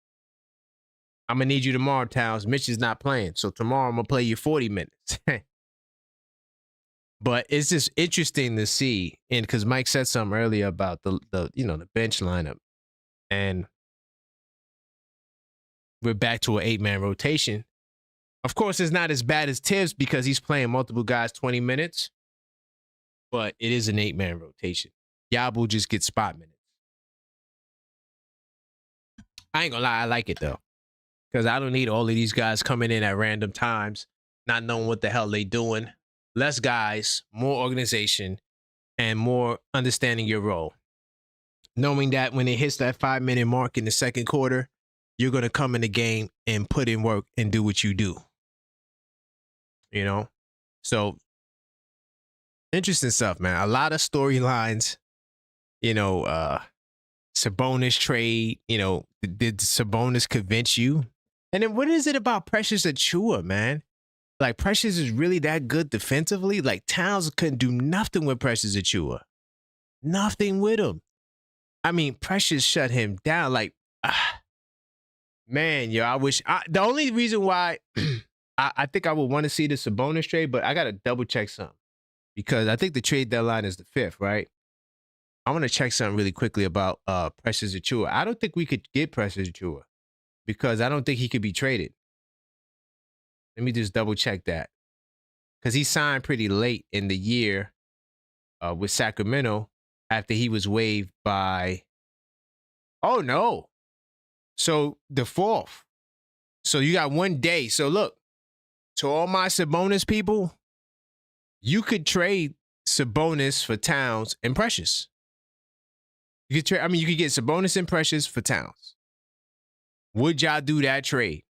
I'm going to need you tomorrow, Towns. Mitch is not playing. So tomorrow I'm going to play you 40 minutes. But it's just interesting to see. And because Mike said something earlier about the bench lineup. And we're back to an 8-man rotation. Of course, it's not as bad as Tibbs because he's playing multiple guys 20 minutes. But it is an 8-man rotation. Yabu just gets spot minutes. I ain't gonna lie, I like it though. Because I don't need all of these guys coming in at random times, not knowing what the hell they doing. Less guys, more organization, and more understanding your role. Knowing that when it hits that 5-minute mark in the second quarter, you're going to come in the game and put in work and do what you do. You know? So, interesting stuff, man. A lot of storylines, you know, Sabonis trade, you know, did Sabonis convince you? And then what is it about Precious Achiuwa, man? Like, Precious is really that good defensively? Like, Towns couldn't do nothing with Precious Achiuwa. Nothing with him. I mean, Precious shut him down. Like, man, yo, I wish. The only reason why I think I would want to see the Sabonis trade, but I got to double check something. Because I think the trade deadline is the 5th, right? I want to check something really quickly about Precious Achiuwa. I don't think we could get Precious Achiuwa because I don't think he could be traded. Let me just double check that. Because he signed pretty late in the year with Sacramento after he was waived by... Oh, no. So the 4th. So you got 1 day. So look, to all my Sabonis people, you could trade Sabonis for Towns and Precious. You could trade. I mean, you could get Sabonis and Precious for Towns. Would y'all do that trade?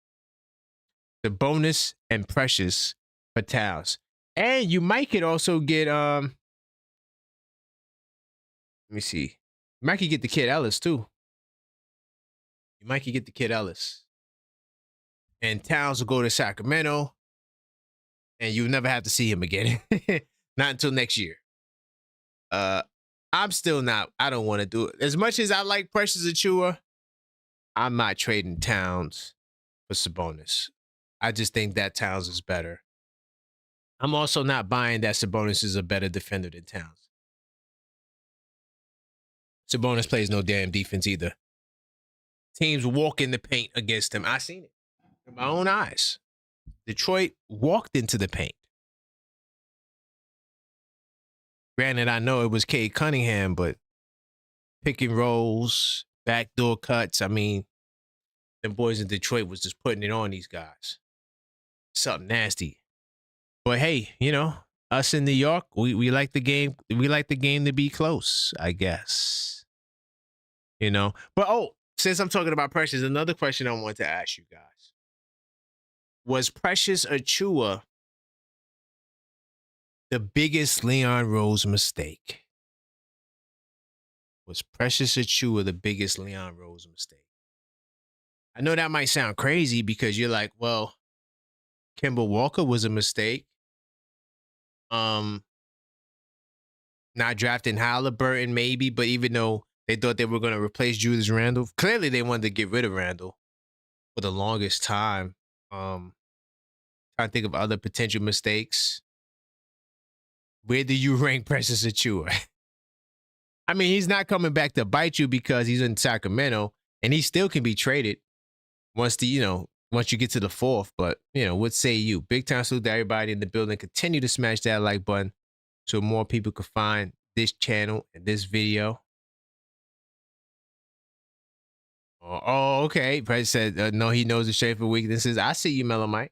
Sabonis and Precious for Towns. And you might could also get let me see. You might could get the kid Ellis too. You might could get the kid Ellis. And Towns will go to Sacramento. And you'll never have to see him again. Not until next year. I'm still not, I don't want to do it. As much as I like Precious Achiuwa, I'm not trading Towns for Sabonis. I just think that Towns is better. I'm also not buying that Sabonis is a better defender than Towns. Sabonis plays no damn defense either. Teams walk in the paint against him. I seen it with my own eyes. Detroit walked into the paint. Granted, I know it was Cade Cunningham, but pick and rolls, backdoor cuts. I mean, them boys in Detroit was just putting it on these guys. Something nasty. But hey, you know, us in New York, we like the game. We like the game to be close, I guess. You know. But since I'm talking about Precious, another question I want to ask you guys. Was Precious Achiuwa the biggest Leon Rose mistake? Was Precious Achiuwa the biggest Leon Rose mistake? I know that might sound crazy because you're like, well, Kemba Walker was a mistake. Not drafting Halliburton maybe, but even though they thought they were going to replace Julius Randle, clearly they wanted to get rid of Randle for the longest time. Trying to think of other potential mistakes. Where do you rank Precious Achiuwa? I mean, he's not coming back to bite you because he's in Sacramento, and he still can be traded once you get to the 4th. But, what say you? Big time salute to everybody in the building. Continue to smash that like button so more people can find this channel and this video. Oh, okay. Press said, no, he knows the strengths and weaknesses. I see you, Mellow Mike.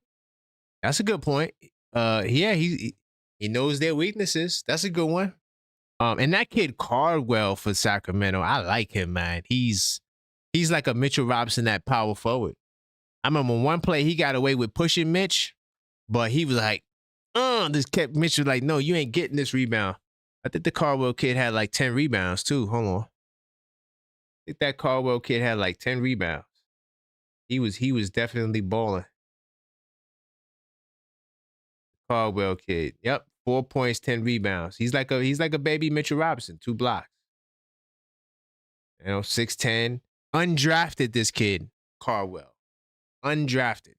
That's a good point. Yeah, he knows their weaknesses. That's a good one. And that kid Cardwell for Sacramento, I like him, man. He's like a Mitchell Robinson at power forward. I remember one play he got away with pushing Mitch, but he was like, this kept Mitchell like, no, you ain't getting this rebound. I think the Cardwell kid had like 10 rebounds too. Hold on. I think that Cardwell kid had like 10 rebounds. He was definitely balling. Caldwell kid. Yep. 4 points, 10 rebounds. He's like a baby Mitchell Robinson, 2 blocks. 6'10". Undrafted, this kid, Caldwell. Undrafted.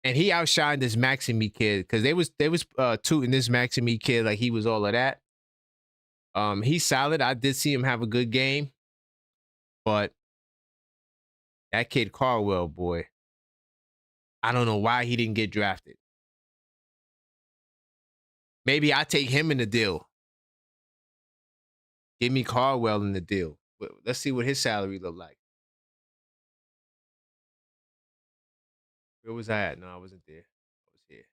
And he outshined this Maxime kid because they was tooting this Maxime kid like he was all of that. He's solid. I did see him have a good game. But that kid Caldwell, boy, I don't know why he didn't get drafted. Maybe I take him in the deal. Give me Caldwell in the deal. Let's see what his salary looked like. Where was I at? No, I wasn't there. I was here.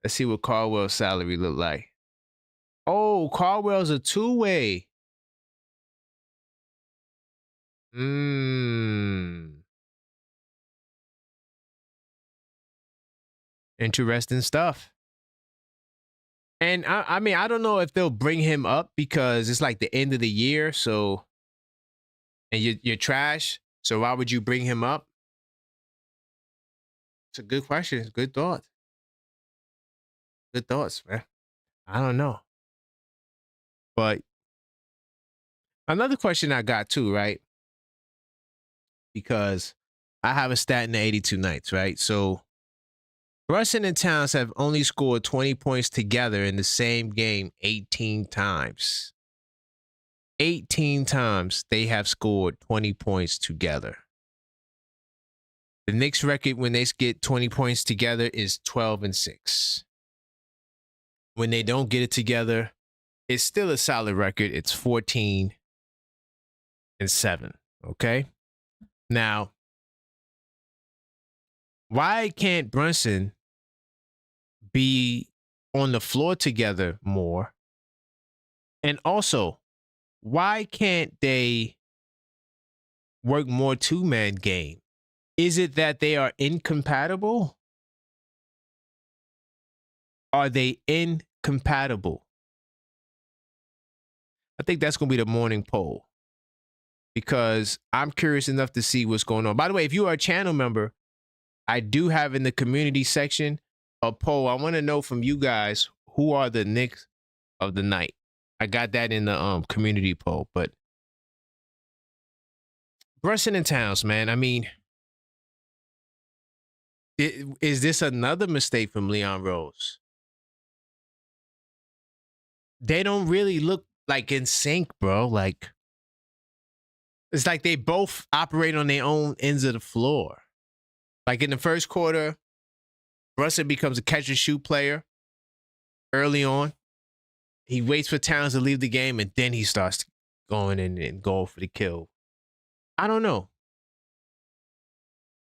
Let's see what Caldwell's salary looked like. Oh, Caldwell's a 2-way. Interesting stuff. And I mean, I don't know if they'll bring him up because it's like the end of the year. So, and you're trash. So why would you bring him up? It's a good question. Good thought. Good thoughts, man. I don't know. But another question I got too, right? Because I have a stat in the 82 nights, right? So Brunson and Towns have only scored 20 points together in the same game 18 times. 18 times they have scored 20 points together. The Knicks record when they get 20 points together is 12-6. When they don't get it together, it's still a solid record. It's 14-7. Okay? Now, why can't Brunson be on the floor together more? And also, why can't they work more two-man game? Is it that they are incompatible? Are they incompatible? I think that's going to be the morning poll because I'm curious enough to see what's going on. By the way, if you are a channel member, I do have in the community section a poll. I want to know from you guys, who are the Knicks of the night? I got that in the community poll. But Brunson and Towns, man, I mean, is this another mistake from Leon Rose? They don't really look like in sync, bro. Like, it's like they both operate on their own ends of the floor. Like in the first quarter, Brunson becomes a catch and shoot player early on. He waits for Towns to leave the game, and then he starts going in and going for the kill. I don't know.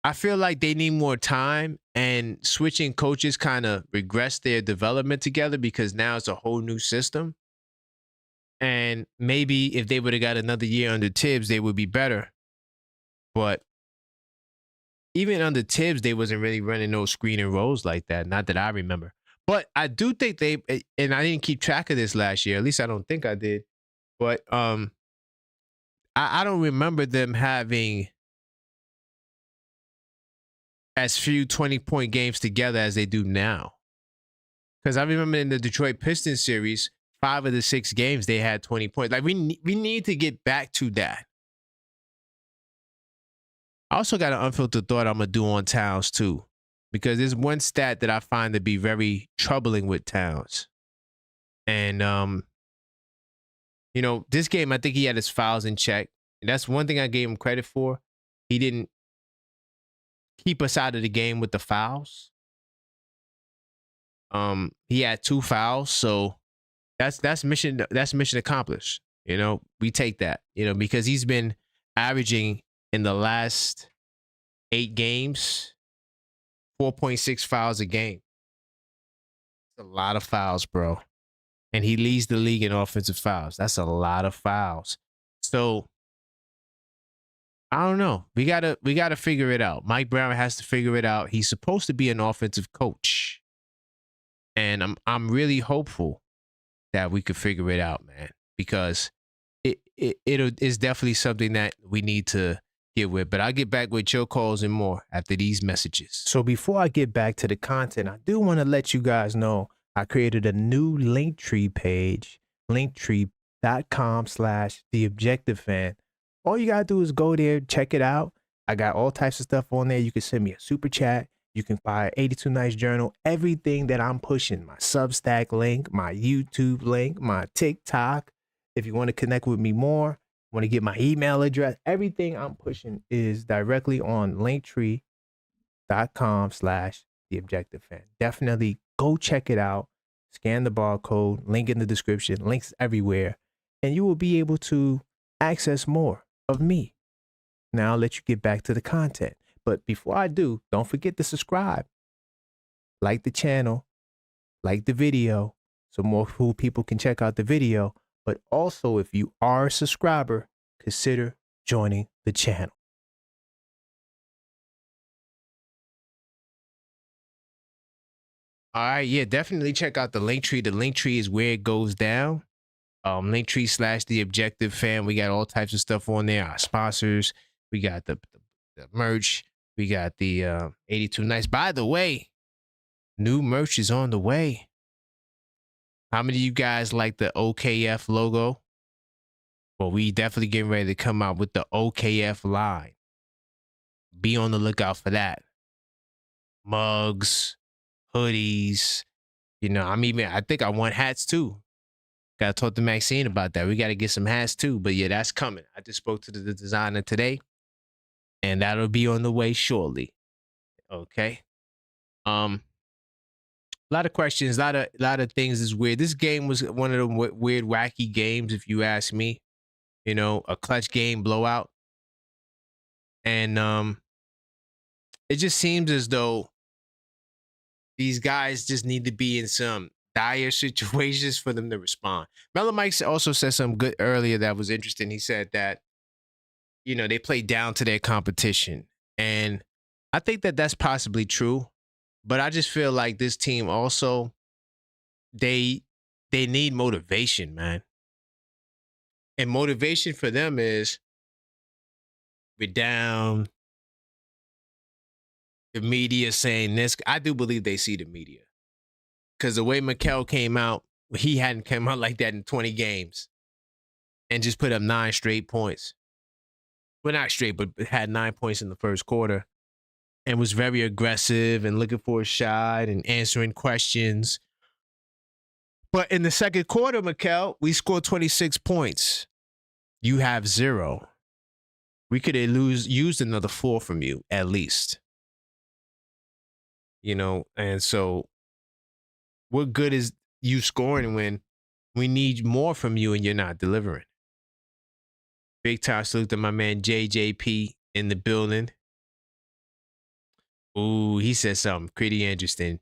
I feel like they need more time, and switching coaches kind of regress their development together because now it's a whole new system. And maybe if they would have got another year under Tibbs, they would be better. But even under Tibbs, they wasn't really running no screen and rolls like that. Not that I remember. But I do think they, and I didn't keep track of this last year. At least I don't think I did. But I don't remember them having as few 20-point games together as they do now. Because I remember in the Detroit Pistons series, 5 of the 6 games they had 20 points. Like we need to get back to that. I also got an unfiltered thought I'm gonna do on Towns too, because there's one stat that I find to be very troubling with Towns. And you know, this game I think he had his fouls in check. And that's one thing I gave him credit for. He didn't keep us out of the game with the fouls. He had 2 fouls, so that's mission accomplished. You know, we take that, you know, because he's been averaging in the last 8 games 4.6 fouls a game. That's a lot of fouls, bro. And he leads the league in offensive fouls. That's a lot of fouls. So I don't know. We gotta figure it out. Mike Brown has to figure it out. He's supposed to be an offensive coach. And I'm really hopeful that we could figure it out, man, because it is definitely something that we need to get with. But I'll get back with your calls and more after these messages. So before I get back to the content, I do want to let you guys know I created a new Linktree page, linktree.com/TheObjectiveFan. All you got to do is go there, check it out. I got all types of stuff on there. You can send me a super chat. You can buy 82 Nights Journal, everything that I'm pushing, my Substack link, my YouTube link, my TikTok. If you want to connect with me more, want to get my email address, everything I'm pushing is directly on linktree.com/TheObjectiveFan. Definitely go check it out. Scan the barcode, link in the description, links everywhere, and you will be able to access more of me. Now I'll let you get back to the content. But before I do, don't forget to subscribe, like the channel, like the video, so more people can check out the video. But also, if you are a subscriber, consider joining the channel. All right, yeah, definitely check out the link tree. The link tree is where it goes down. Linktree/TheObjectiveFan. We got all types of stuff on there. Our sponsors. We got the merch. We got the 82 Nights. By the way, new merch is on the way. How many of you guys like the OKF logo? Well, we definitely getting ready to come out with the OKF line. Be on the lookout for that. Mugs, hoodies. You know, I think I want hats too. Got to talk to Maxine about that. We got to get some hats too. But yeah, that's coming. I just spoke to the designer today, and that'll be on the way shortly. Okay. A lot of questions, a lot of things is weird. This game was one of the weird, wacky games, if you ask me. You know, a clutch game blowout. And it just seems as though these guys just need to be in some dire situations for them to respond. Mellow Mike also said something good earlier that was interesting. He said that, you know, they play down to their competition. And I think that that's possibly true. But I just feel like this team also, they need motivation, man. And motivation for them is we're down. The media saying this. I do believe they see the media. Because the way Mikel came out, he hadn't come out like that in 20 games. And just put up 9 straight points. Well, not straight, but had 9 points in the first quarter. And was very aggressive and looking for a shot and answering questions. But in the second quarter, Mikel, we scored 26 points. You have 0. We could have used another 4 from you, at least. You know, and so what good is you scoring when we need more from you and you're not delivering? Big time salute to my man JJP in the building. Ooh, he said something pretty interesting.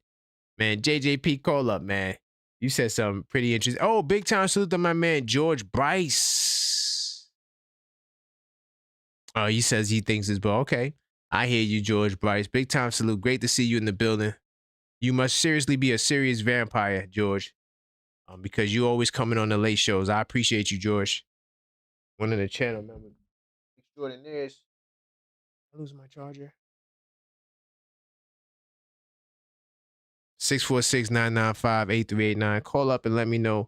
Man, JJP, call up, man. You said something pretty interesting. Oh, big time salute to my man George Bryce. Oh, he says he thinks it's ball. Okay. I hear you, George Bryce. Big time salute. Great to see you in the building. You must seriously be a serious vampire, George. Because you always coming on the late shows. I appreciate you, George. One of the channel members extraordinaires. I lose my charger. 646-995-8389. Call up and let me know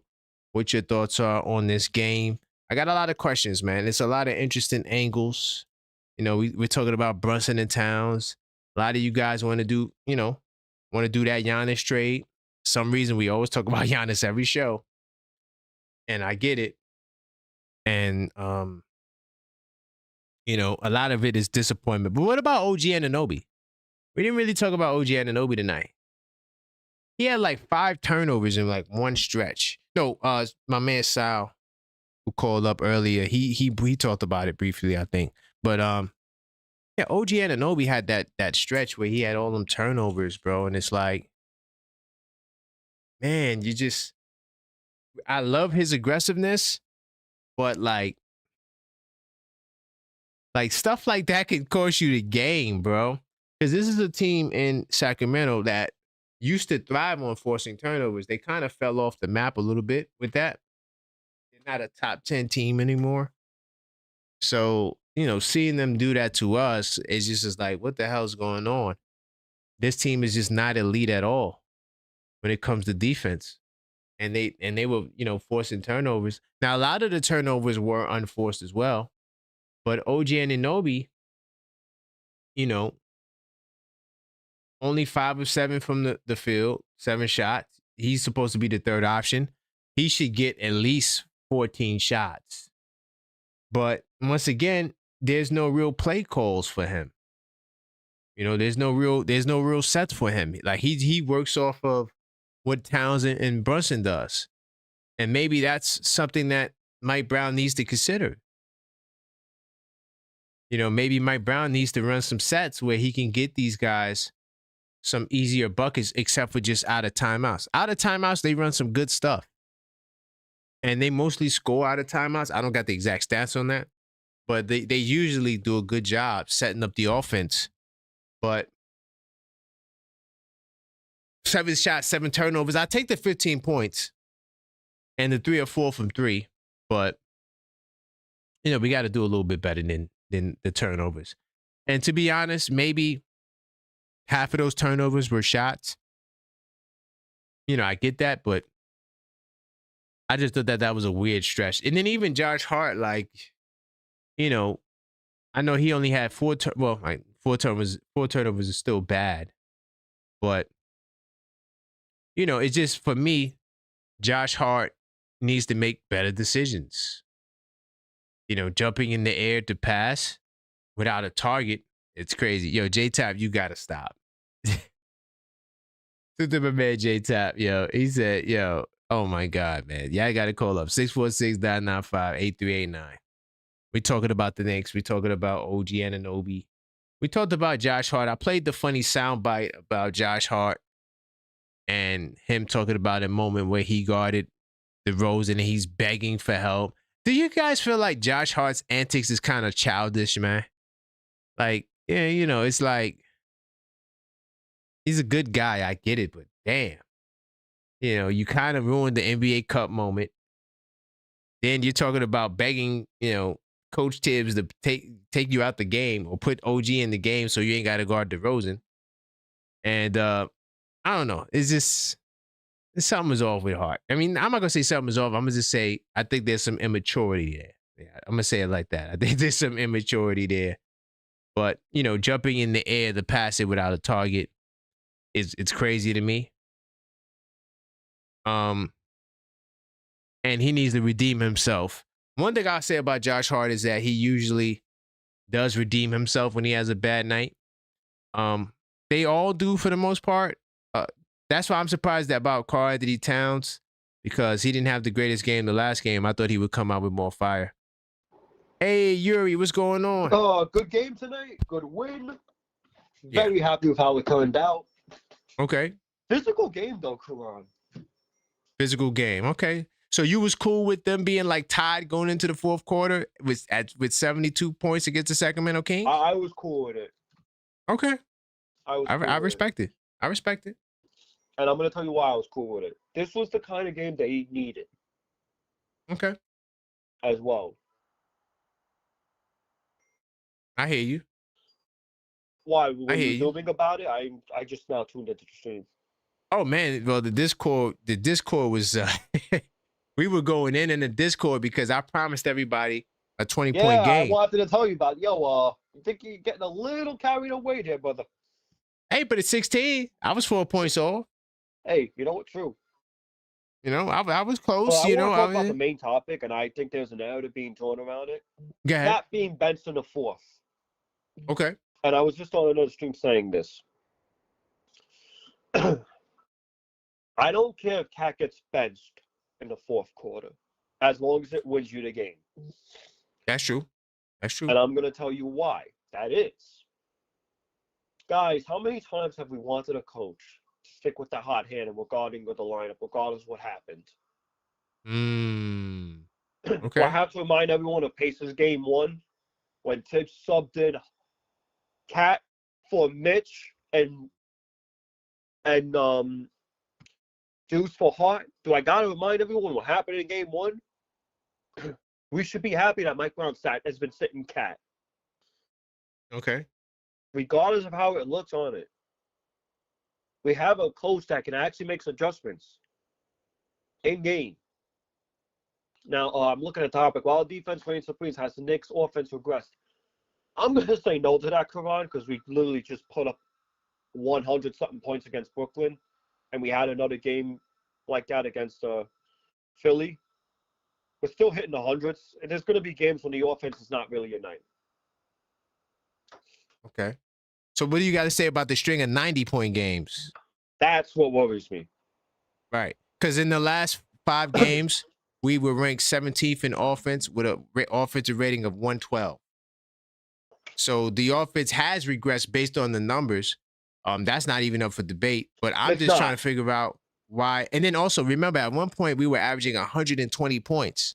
what your thoughts are on this game. I got a lot of questions, man. It's a lot of interesting angles. You know, we're talking about Brunson and Towns. A lot of you guys want to do, you know, want to do that Giannis trade. Some reason we always talk about Giannis every show. And I get it. And, you know, a lot of it is disappointment. But what about OG Anunoby? We didn't really talk about OG Anunoby tonight. He had like 5 turnovers in like one stretch. No, my man Sal, who called up earlier, he talked about it briefly, I think. But yeah, OG Anunoby had that stretch where he had all them turnovers, bro. And it's like, man, I love his aggressiveness, but like stuff like that can cost you the game, bro. Because this is a team in Sacramento that used to thrive on forcing turnovers. They kind of fell off the map a little bit with that. They're not a top 10 team anymore. So, you know, seeing them do that to us is just like, what the hell's going on? This team is just not elite at all when it comes to defense. And they were, you know, forcing turnovers. Now, a lot of the turnovers were unforced as well. But OG Anunoby, you know, only 5 of 7 from the field, 7 shots. He's supposed to be the third option. He should get at least 14 shots. But once again, there's no real play calls for him. You know, there's no real sets for him. Like he works off of what Towns and Brunson does. And maybe that's something that Mike Brown needs to consider. You know, maybe Mike Brown needs to run some sets where he can get these guys some easier buckets, except for just out of timeouts. Out of timeouts, they run some good stuff. And they mostly score out of timeouts. I don't got the exact stats on that. But they usually do a good job setting up the offense. But 7 shots, 7 turnovers. I take the 15 points and the 3 or 4 from 3, but we got to do a little bit better than the turnovers. And to be honest, maybe half of those turnovers were shots. I get that, but I just thought that was a weird stretch. And then even Josh Hart, like, I know he only had 4 turnovers. 4 turnovers is still bad, but it's just, for me, Josh Hart needs to make better decisions. Jumping in the air to pass without a target, it's crazy. Yo, J-Tap, you got to stop. To my man J-Tap, he said, oh my God, man. Yeah, I got to call up 646-995-8389. We talking about the Knicks. We talking about OG Anunoby. We talked about Josh Hart. I played the funny soundbite about Josh Hart and him talking about a moment where he guarded DeRozan and he's begging for help. Do you guys feel like Josh Hart's antics is kind of childish, man? Like, yeah, it's like, he's a good guy. I get it, but damn. You kind of ruined the NBA Cup moment. Then you're talking about begging, Coach Tibbs to take you out the game or put OG in the game so you ain't got to guard DeRozan. And I don't know. It's just, something's off with Hart. I mean, I'm not going to say something's off. I'm going to just say I think there's some immaturity there. Yeah, I'm going to say it like that. I think there's some immaturity there. But, jumping in the air to pass it without a target, it's crazy to me. And he needs to redeem himself. One thing I'll say about Josh Hart is that he usually does redeem himself when he has a bad night. They all do for the most part. That's why I'm surprised about Karl-Anthony Towns, because he didn't have the greatest game the last game. I thought he would come out with more fire. Hey, Yuri, what's going on? Good game tonight. Good win. Very happy with how it turned out. Okay. Physical game, though, Karan. Physical game. Okay. So you was cool with them being like tied going into the fourth quarter with 72 points against the Sacramento Kings? I was cool with it. Okay. I respect it. I respect it. And I'm going to tell you why I was cool with it. This was the kind of game that he needed. Okay. As well. I hear you. Why? Were you filming about it? I just now tuned into the stream. Oh man, well the Discord was we were going in the Discord because I promised everybody a 20-point game. Yeah, I wanted to tell you about it. Yo, I think you're getting a little carried away there, brother. Hey, but it's 16. I was 4 points off. Hey, you know what? True. I was close. Well, I want to talk about the main topic, and I think there's an narrative being torn around it. Go ahead. That being benched in the fourth. Okay. And I was just on another stream saying this. I don't care if Cat gets benched in the fourth quarter, as long as it wins you the game. That's true. That's true. And I'm going to tell you why that is. Guys, how many times have we wanted a coach to stick with the hot hand and regarding with the lineup, regardless of what happened? Okay. Well, I have to remind everyone of Pacers game 1 when Tibbs subbed in Cat for Mitch and Deuce for Hart. Do I gotta remind everyone what happened in game 1? We should be happy that Mike Brown has been sitting Cat. Okay. Regardless of how it looks on it. We have a coach that can actually make adjustments in game. Now, I'm looking at the topic. While defense reigns supreme, has the Knicks offense regressed? I'm going to say no to that, Karan, because we literally just put up 100-something points against Brooklyn, and we had another game like that against Philly. We're still hitting the hundreds, and there's going to be games when the offense is not really a night. Okay. So what do you got to say about the string of 90-point games? That's what worries me. Right. Because in the last 5 games, we were ranked 17th in offense with an offensive rating of 112. So the offense has regressed based on the numbers. That's not even up for debate. But I'm just trying to figure out why. And then also, remember, at one point, we were averaging 120 points.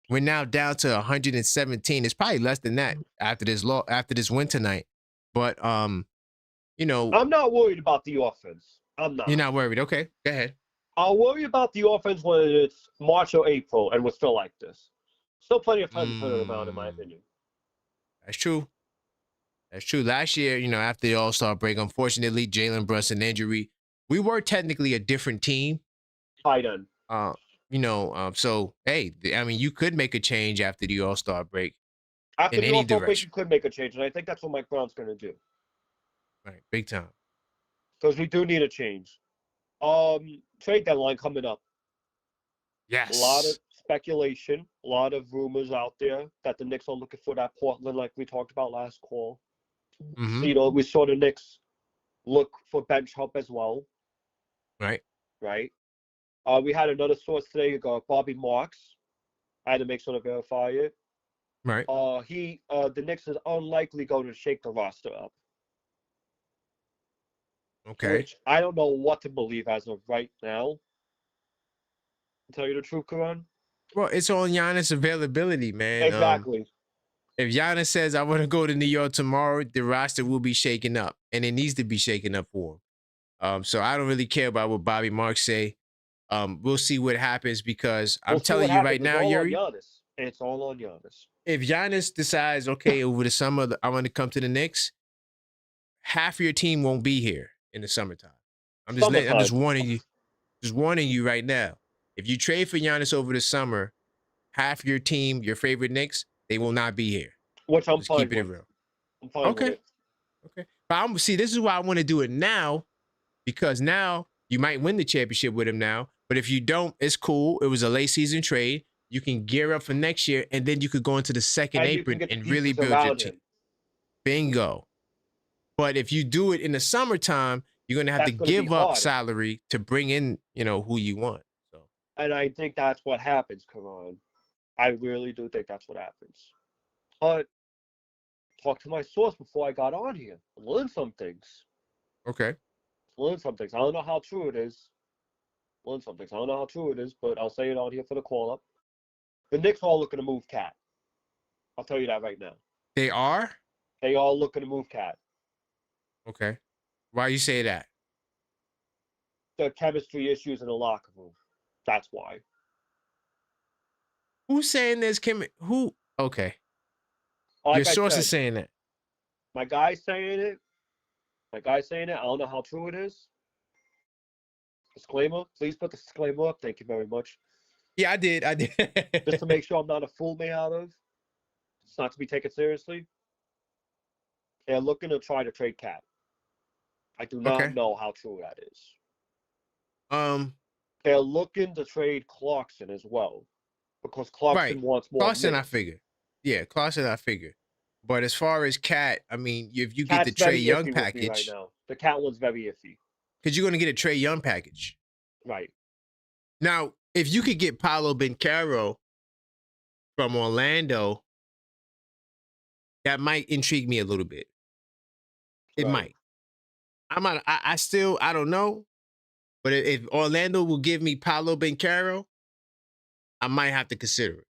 We're now down to 117. It's probably less than that after this win tonight. But, I'm not worried about the offense. I'm not. You're not worried. Okay, go ahead. I'll worry about the offense when it's March or April and we're still like this. Still plenty of time to turn it around, in my opinion. That's true. That's true. Last year, after the All-Star break, unfortunately, Jalen Brunson injury, we were technically a different team. Tight end. So, hey, I mean, you could make a change after the All-Star break. After in the any All-Star break, direction. you could make a change, and I think that's what Mike Brown's going to do. Right, big time. Because we do need a change. Trade deadline coming up. Yes. A lot of speculation, a lot of rumors out there that the Knicks are looking for that Portland, like we talked about last call. Mm-hmm. So, we saw the Knicks look for bench help as well. Right. We had another source today, Bobby Marks. I had to make sure to verify it. Right. The Knicks is unlikely going to shake the roster up. Okay. Which I don't know what to believe as of right now. To tell you the truth, Karan. Well, it's on Giannis' availability, man. Exactly. If Giannis says, I want to go to New York tomorrow, the roster will be shaken up. And it needs to be shaken up for him. So I don't really care about what Bobby Marks say. We'll see what happens because I'm telling you right now, Yuri. It's all on Giannis. If Giannis decides, okay, over the summer, I want to come to the Knicks, half your team won't be here in the summertime. I'm just warning you. Just warning you right now. If you trade for Giannis over the summer, half your team, your favorite Knicks, they will not be here. Which I'm just fine keep it with. real. I'm fine with it. Okay. But this is why I want to do it now, because now you might win the championship with him now. But if you don't, it's cool. It was a late season trade. You can gear up for next year, and then you could go into the second apron and really build your team. Bingo. But if you do it in the summertime, you're going to have to give up salary to bring in, who you want. So. And I think that's what happens, Karan. I really do think that's what happens. But talk to my source before I got on here. Learn some things. Okay. Learn some things. I don't know how true it is. Learn some things. I don't know how true it is, but I'll say it on here for the call-up. The Knicks are all looking to move Cat. I'll tell you that right now. They are? They all looking to move Cat. Okay. Why you say that? The chemistry issues in the locker room. That's why. Who's saying there's who? Okay. Like your source is saying that. My guy's saying it. I don't know how true it is. Disclaimer. Please put the disclaimer up. Thank you very much. Yeah, I did. Just to make sure I'm not a fool me out of. It's not to be taken seriously. They're looking to try to trade Cat. I do not know how true that is. They're looking to trade Clarkson as well. Because Clarkson wants more. Clarkson, I figure. Yeah, Clarkson, I figure. But as far as Cat, I mean, if you get the Trae Young package. Right now. The Cat one's very iffy. Because you're going to get a Trae Young package. Right. Now, if you could get Paolo Banchero from Orlando, that might intrigue me a little bit. It might. I don't know. But if Orlando will give me Paolo Banchero, I might have to consider it.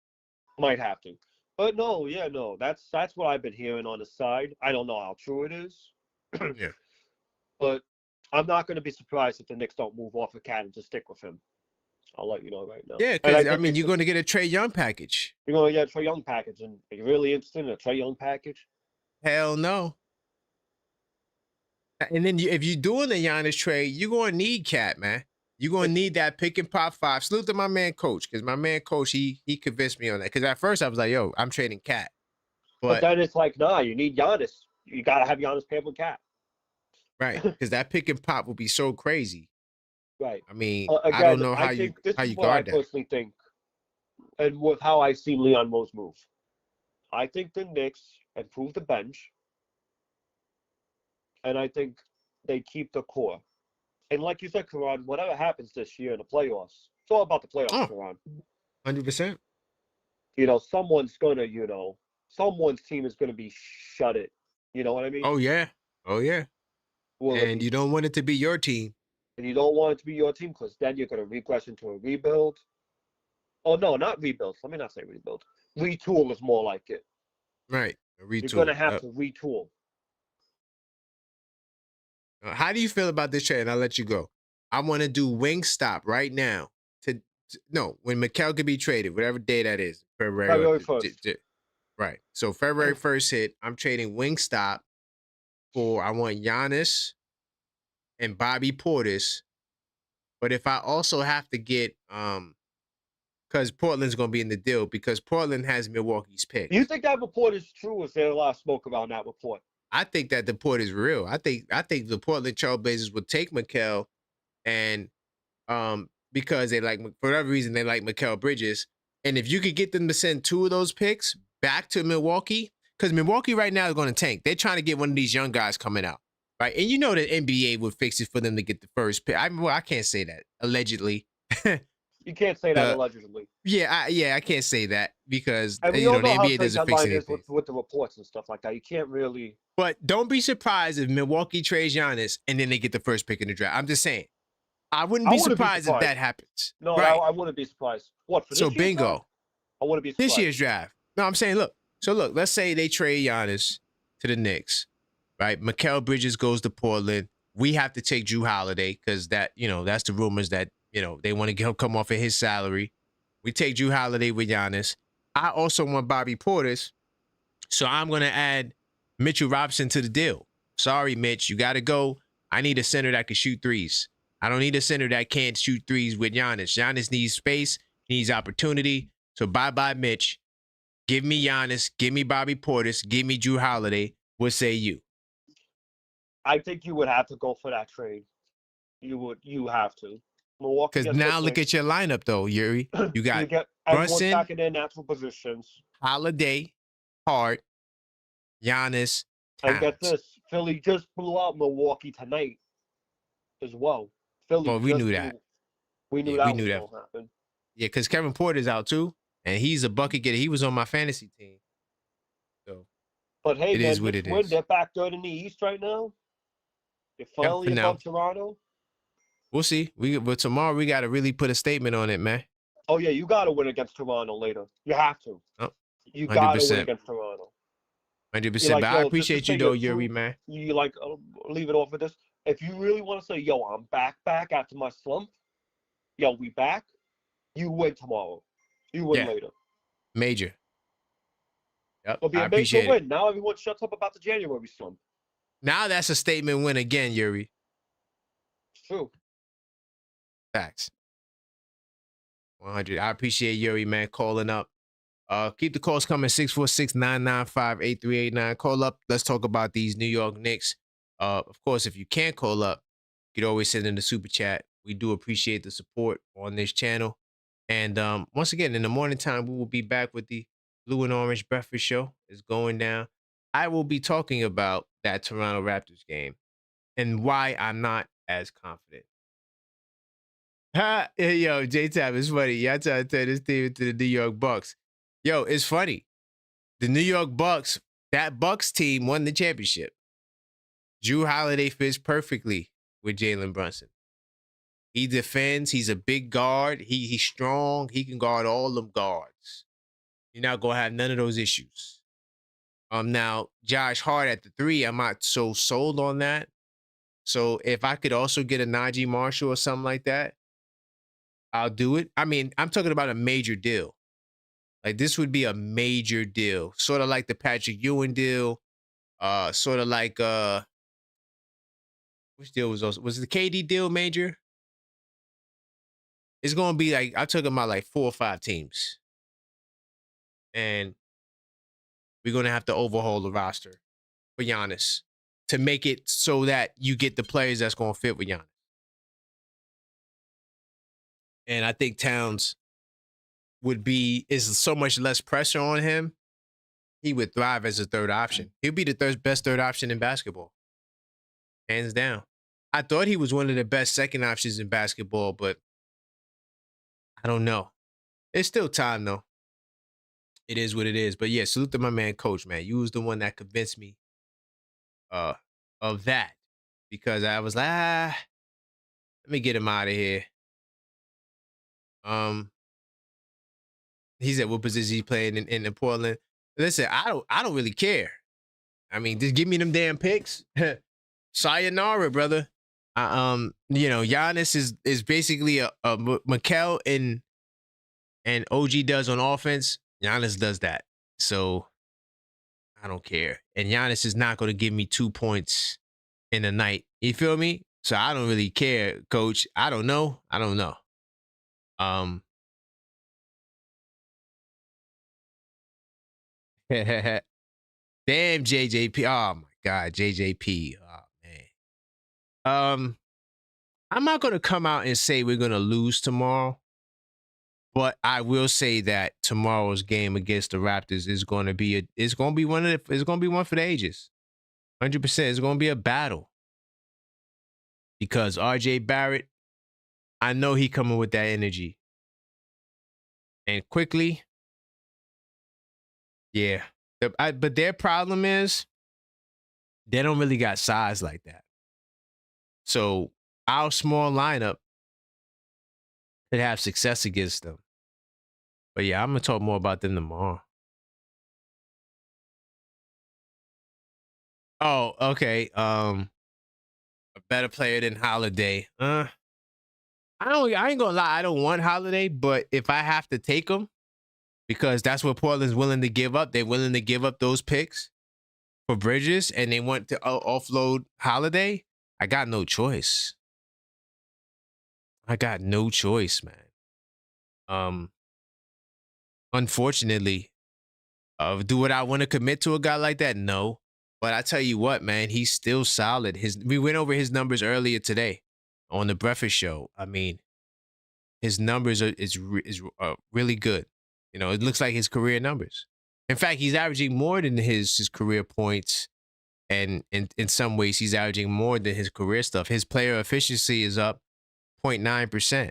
Might have to. But no. That's what I've been hearing on the side. I don't know how true it is. Yeah. But I'm not going to be surprised if the Knicks don't move off of Cat and just stick with him. I'll let you know right now. Yeah, because, I mean, you're going to get a Trae Young package. You're going to get a Trae Young package. And are you really interested in a Trae Young package? Hell no. And then if you're doing the Giannis trade, you're going to need Cat, man. You're going to need that pick and pop 5. Salute to my man, Coach, because my man, Coach, he convinced me on that. Because at first I was like, yo, I'm trading Cat. But then it's like, nah, you need Giannis. You got to have Giannis paired with Cat. Right, because that pick and pop will be so crazy. Right. I mean, again, I don't know how you guard that. This is what I personally think, and with how I've seen Leon Rose move. I think the Knicks improve the bench, and I think they keep the core. And like you said, Karan, whatever happens this year in the playoffs, it's all about the playoffs, Karan. 100%. Someone's team is gonna be shut it. You know what I mean? Oh yeah. And you don't want it to be your team. And you don't want it to be your team because then you're going to regress into a rebuild. Oh, no, not rebuild. Let me not say rebuild. Retool is more like it. Right. A retool. You're going to have to retool. How do you feel about this trade? And I'll let you go. I want to do Wingstop right now. No, when Mikal could be traded, whatever day that is, February 1st. Right. So February 1st hit. I'm trading Wingstop for, I want Giannis and Bobby Portis. But if I also have to get, because Portland's going to be in the deal, because Portland has Milwaukee's picks. You think that report is true, or is there a lot of smoke around that report? I think that the report is real. I think the Portland Trailblazers would take Mikal, and because they like, for whatever reason, they like Mikal Bridges. And if you could get them to send 2 of those picks back to Milwaukee, because Milwaukee right now is going to tank. They're trying to get one of these young guys coming out, right? And you know the NBA would fix it for them to get the first pick. I can't say that, allegedly. You can't say that allegedly. Yeah, I can't say that because and the NBA doesn't fix anything. With the reports and stuff like that. You can't really. But don't be surprised if Milwaukee trades Giannis and then they get the first pick in the draft. I'm just saying. I wouldn't be surprised if that happens. No, right. I wouldn't be surprised. What, for this year's bingo. Draft? I wouldn't be surprised. This year's draft. No, I'm saying, look. So, look, let's say they trade Giannis to the Knicks, right? Mikal Bridges goes to Portland. We have to take Jrue Holiday because that, that's the rumors that, they want to come off of his salary. We take Jrue Holiday with Giannis. I also want Bobby Portis, so I'm going to add Mitchell Robinson to the deal. Sorry, Mitch, you got to go. I need a center that can shoot threes. I don't need a center that can't shoot threes with Giannis. Giannis needs space, needs opportunity. So bye-bye, Mitch. Give me Giannis. Give me Bobby Portis. Give me Jrue Holiday. What say you? I think you would have to go for that trade. You have to. Because now look at your lineup, though, Yuri. You got Brunson back in their natural positions. Holiday, Hart, Giannis, Towns. And get this, Philly just blew out Milwaukee tonight as well. Philly. We knew that. We knew that was going to happen. Yeah, because Kevin Porter's out too, and he's a bucket getter. He was on my fantasy team. So, but hey, it is what it is. They're back third in the East right now. They're finally above Toronto. We'll see. But tomorrow we got to really put a statement on it, man. Oh yeah, you got to win against Toronto later. You have to. You got to win against Toronto. 100%. But I appreciate you though, Yuri, man. You leave it off with this. If you really want to say, yo, I'm back after my slump, yo, we back, you win tomorrow. You win later. Major. Yep, It'll be a major win. Now everyone shuts up about the January slump. Now that's a statement win again, Yuri. It's true. Facts. 100. I appreciate Yuri, man, calling up. Keep the calls coming, 646-995-8389. Call up. Let's talk about these New York Knicks. Of course, if you can't call up, you could always send in the super chat. We do appreciate the support on this channel. And once again, in the morning time, we will be back with the Blue and Orange Breakfast Show. It's going down. I will be talking about that Toronto Raptors game and why I'm not as confident. Yo, J-Tab, it's funny. Y'all trying to turn this team into the New York Bucks. Yo, it's funny. The New York Bucks, that Bucks team won the championship. Jrue Holiday fits perfectly with Jalen Brunson. He defends. He's a big guard. He's strong. He can guard all them guards. You're not going to have none of those issues. Now, Josh Hart at the 3, I'm not so sold on that. So if I could also get a Najee Marshall or something like that, I'll do it. I mean, I'm talking about a major deal. Like, this would be a major deal. Sort of like the Patrick Ewing deal. Sort of like, which deal was the KD deal major? It's going to be like, I'm talking about like 4 or 5 teams. And we're going to have to overhaul the roster for Giannis to make it so that you get the players that's going to fit with Giannis. And I think Towns is so much less pressure on him. He would thrive as a third option. He'll be the best third option in basketball. Hands down. I thought he was one of the best second options in basketball, but I don't know. It's still time, though. It is what it is. But yeah, salute to my man, Coach, man. You was the one that convinced me of that. Because I was like, let me get him out of here. He said, what position he's playing in Portland? Listen, I don't really care. I mean, just give me them damn picks. Sayonara, brother. Giannis is basically a Mikel and OG does on offense. Giannis does that. So I don't care. And Giannis is not going to give me 2 points in a night. You feel me? So I don't really care, coach. I don't know. Damn JJP. Oh my God, JJP. Oh man. I'm not gonna come out and say we're gonna lose tomorrow, but I will say that tomorrow's game against the Raptors is gonna be one for the ages. 100%. It's gonna be a battle because RJ Barrett, I know he coming with that energy, and quickly, yeah. But their problem is they don't really got size like that. So our small lineup could have success against them. But yeah, I'm gonna talk more about them tomorrow. Oh, okay. A better player than Holiday. I ain't gonna lie, I don't want Holiday, but if I have to take him, because that's what Portland's willing to give up. They're willing to give up those picks for Bridges, and they want to offload Holiday. I got no choice. Man. Unfortunately, do what I want to commit to a guy like that? No. But I tell you what, man, he's still solid. We went over his numbers earlier today on the Breakfast Show. I mean, his numbers is really good. It looks like his career numbers. In fact, he's averaging more than his career points, and in some ways, he's averaging more than his career stuff. His player efficiency is up 0.9%.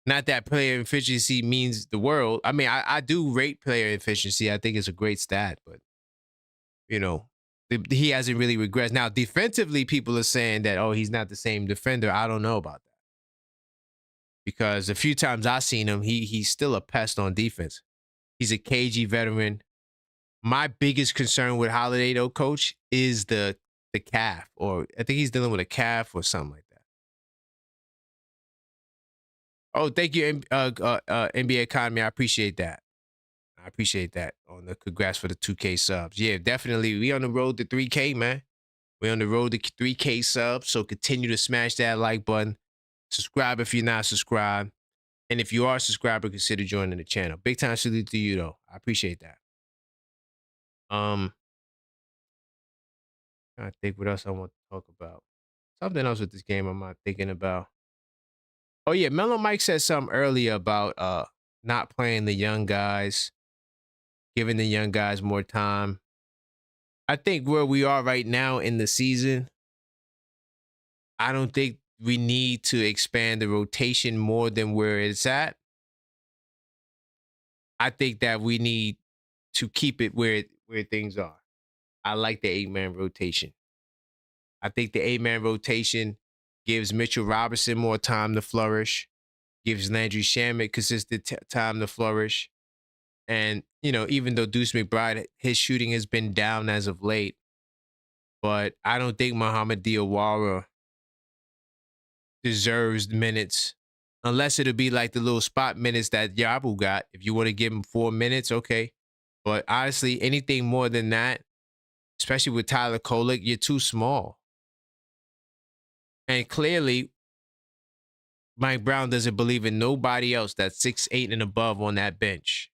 Not that player efficiency means the world. I mean, I do rate player efficiency. I think it's a great stat, but he hasn't really regressed. Now, defensively, people are saying that, oh, he's not the same defender. I don't know about that. Because a few times I've seen him, he's still a pest on defense. He's a cagey veteran. My biggest concern with Holiday, though, coach, is the calf. Or I think he's dealing with a calf or something like that. Oh, thank you, NBA Economy. I appreciate that. On the congrats for the 2K subs. Yeah, definitely. We on the road to 3K, man. We on the road to 3K subs. So continue to smash that like button. Subscribe if you're not subscribed. And if you are a subscriber, consider joining the channel. Big time salute to you, though. I appreciate that. I think what else I want to talk about. Something else with this game I'm not thinking about. Oh, yeah. Mellow Mike said something earlier about not playing the young guys, giving the young guys more time. I think where we are right now in the season, I don't think we need to expand the rotation more than where it's at. I think that we need to keep it where things are. I like the 8-man rotation. I think the 8-man rotation gives Mitchell Robinson more time to flourish, gives Landry Shamet consistent time to flourish. And, even though Deuce McBride, his shooting has been down as of late, but I don't think Muhammad Diawara deserves minutes unless it'll be like the little spot minutes that Yabu got. If you want to give him 4 minutes, okay. But honestly, anything more than that, especially with Tyler Kolek, you're too small. And clearly, Mike Brown doesn't believe in nobody else that's 6'8" and above on that bench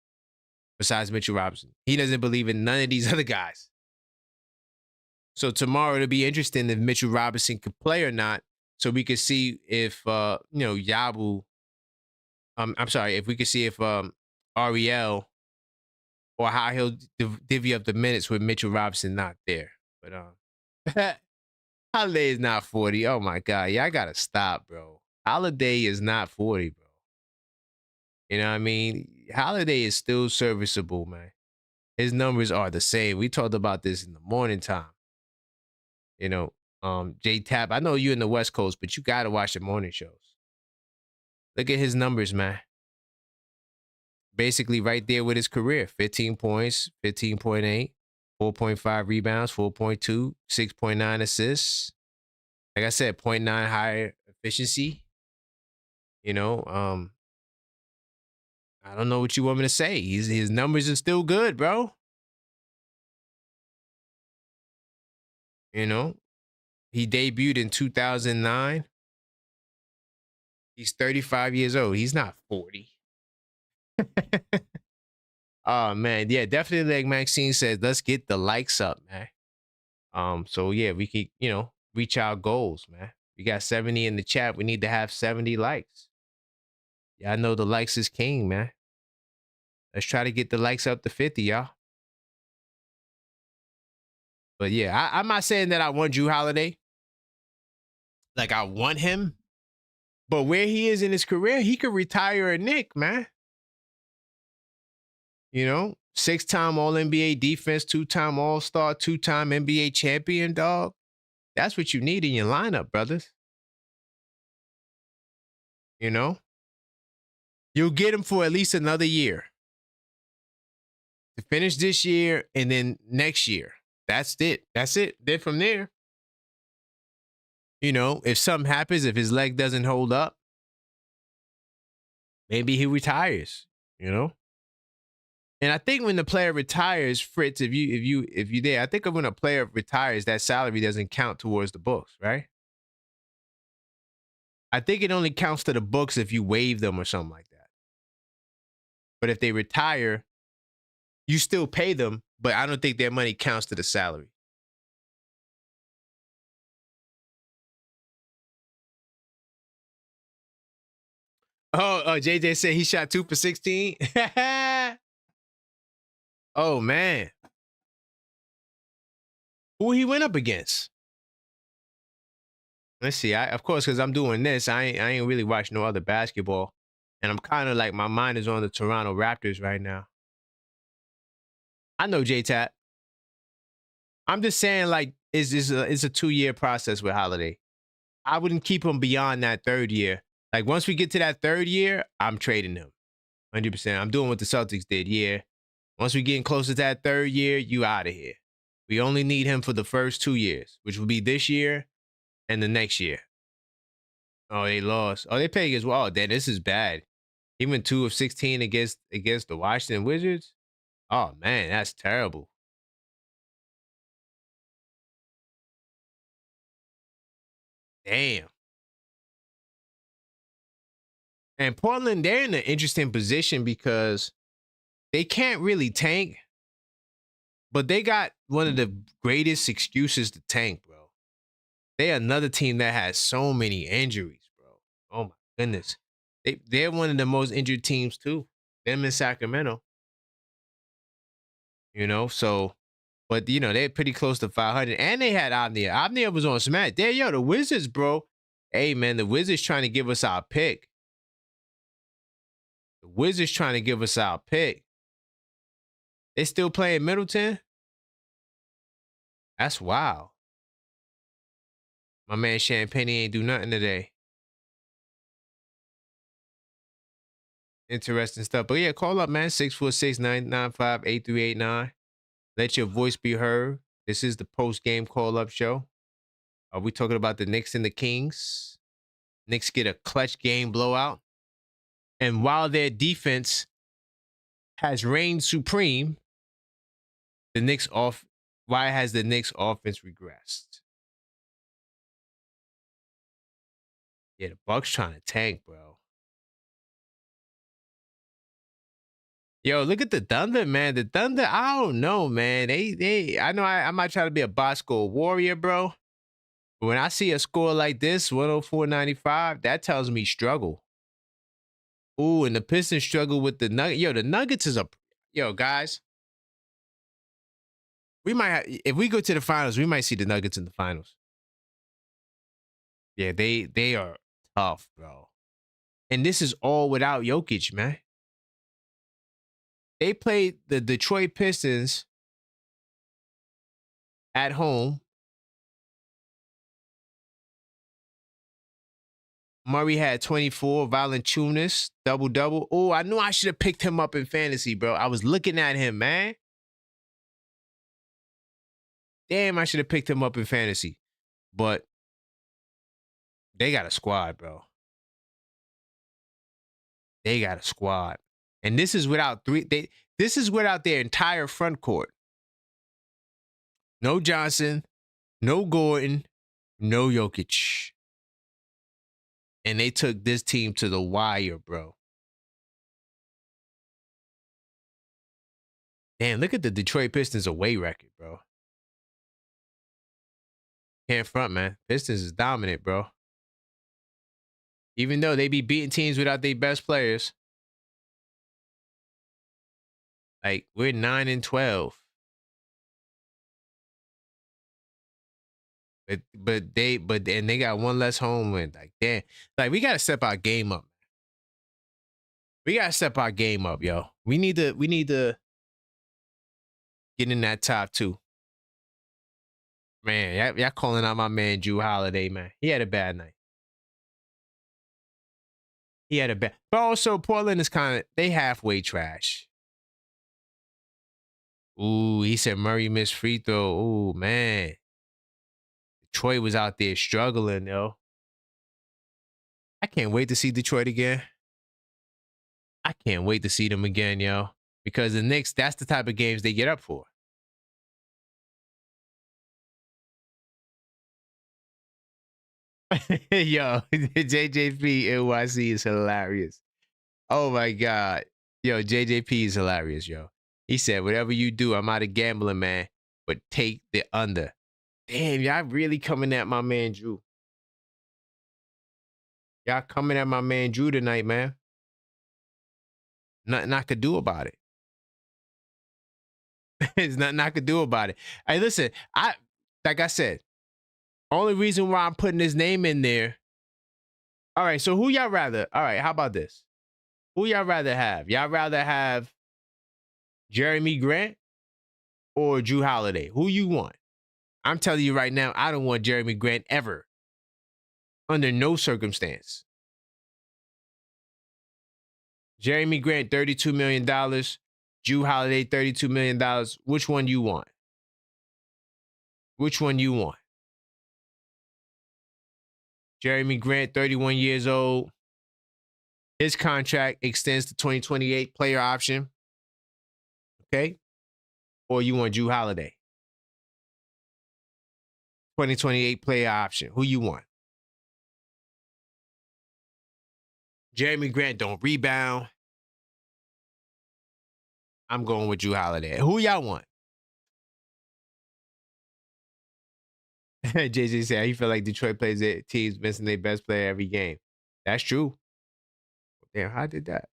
besides Mitchell Robinson. He doesn't believe in none of these other guys. So tomorrow it'll be interesting if Mitchell Robinson could play or not, so we could see if Yabu. I'm sorry, if we could see if Ariel or how he'll divvy up the minutes with Mitchell Robinson not there. But Holiday is not 40. Oh my God, yeah, I gotta stop, bro. Holiday is not 40, bro. You know what I mean? Holiday is still serviceable, man. His numbers are the same. We talked about this in the morning time. J-Tap, I know you're in the West Coast, but you gotta watch the morning shows. Look at his numbers, man. Basically right there with his career. 15 points, 15.8, 4.5 rebounds, 4.2, 6.9 assists. Like I said, 0.9 higher efficiency. You know, I don't know what you want me to say. His numbers are still good, bro. You know, he debuted in 2009. He's 35 years old. He's not 40. Oh man, yeah, definitely. Like Maxine says, let's get the likes up, man. So yeah, we could, reach our goals, man. We got 70 in the chat. We need to have 70 likes. Yeah, I know the likes is king, man. Let's try to get the likes up to 50, y'all. But yeah, I'm not saying that I want Drew Holiday. Like I want him. But where he is in his career, he could retire a Knick, man. 6-time All-NBA defense, 2-time All-Star, 2-time NBA champion, dog. That's what you need in your lineup, brothers. You'll get him for at least another year. To finish this year and then next year. That's it. Then from there, if something happens, if his leg doesn't hold up, maybe he retires, And I think when the player retires, Fritz, if you there, I think when a player retires, that salary doesn't count towards the books, right? I think it only counts to the books if you waive them or something like that. But if they retire, you still pay them, but I don't think their money counts to the salary. Oh, JJ said he shot 2 for 16. Oh man. Who he went up against? Let's see. Of course, because I'm doing this, I ain't really watched no other basketball. And I'm kind of like, my mind is on the Toronto Raptors right now. I know J-Tap. I'm just saying, like, it's a 2-year process with Holiday. I wouldn't keep him beyond that 3rd year. Like, once we get to that 3rd year, I'm trading him. 100%. I'm doing what the Celtics did, yeah. Once we getting closer to that 3rd year, you out of here. We only need him for the first 2 years, which will be this year and the next year. Oh, they lost. Oh, they played as well. Oh, damn, this is bad. He went 2 of 16 against the Washington Wizards. Oh, man, that's terrible. Damn. And Portland, they're in an interesting position because they can't really tank, but they got one of the greatest excuses to tank, bro. They're another team that has so many injuries, bro. Oh, my goodness. They're one of the most injured teams, too. Them in Sacramento. So, but, they're pretty close to 500. And they had Omnia. Omnia was on smack. There, the Wizards, bro. Hey, man, the Wizards trying to give us our pick. The Wizards trying to give us our pick. They still playing Middleton? That's wild. My man Champagne ain't do nothing today. Interesting stuff. But yeah, call up, man. 646-995-8389. Let your voice be heard. This is the post-game call-up show. Are we talking about the Knicks and the Kings? Knicks get a clutch game blowout. And while their defense has reigned supreme, why has the Knicks offense regressed? Yeah, the Bucks trying to tank, bro. Yo, look at the Thunder, man. The Thunder, I don't know, man. I know I might try to be a box score warrior, bro. But when I see a score like this, 104.95, that tells me struggle. Ooh, and the Pistons struggle with the Nuggets. Yo, the Nuggets is guys. We might if we go to the finals, we might see the Nuggets in the finals. Yeah, they are tough, bro. And this is all without Jokic, man. They played the Detroit Pistons at home. Murray had 24. Valanciunas, double-double. Oh, I knew I should have picked him up in fantasy, bro. I was looking at him, man. Damn, I should have picked him up in fantasy. But They got a squad, bro. They got a squad. And this is without this is without their entire front court. No Johnson, no Gordon, no Jokic. And they took this team to the wire, bro. Damn, look at the Detroit Pistons away record, bro. Can't front, man. Pistons is dominant, bro. Even though they be beating teams without their best players. Like, we're 9-12. But they got one less home win. Like, damn. Like, we gotta step our game up. We gotta step our game up, yo. We need to get in that top 2. Man, y'all calling out my man Jrue Holiday, man. He had a bad night. But also Portland is they halfway trash. Ooh, he said Murray missed free throw. Ooh, man. Detroit was out there struggling, yo. I can't wait to see Detroit again. I can't wait to see them again, yo. Because the Knicks, that's the type of games they get up for. Yo, JJP NYC is hilarious. Oh my God. Yo, JJP is hilarious, yo. He said, whatever you do, I'm out of gambling, man. But take the under. Damn, y'all really coming at my man Jrue. Y'all coming at my man Jrue tonight, man. Nothing I could do about it. There's nothing I could do about it. Hey, listen, like I said, only reason why I'm putting his name in there. All right, so who y'all rather? All right, how about this? Who y'all rather have? Y'all rather have Jeremy Grant or Jrue Holiday? Who you want? I'm telling you right now, I don't want Jeremy Grant ever. Under no circumstance. Jeremy Grant, $32 million. Jrue Holiday, $32 million. Which one you want? Which one you want? Jeremy Grant, 31 years old. His contract extends to 2028, player option. Okay? Or you want Jrue Holiday? 2028 player option. Who you want? Jeremy Grant don't rebound. I'm going with Jrue Holiday. Who y'all want? JJ said, he feel like Detroit plays their teams missing their best player every game. That's true. Damn, how did that?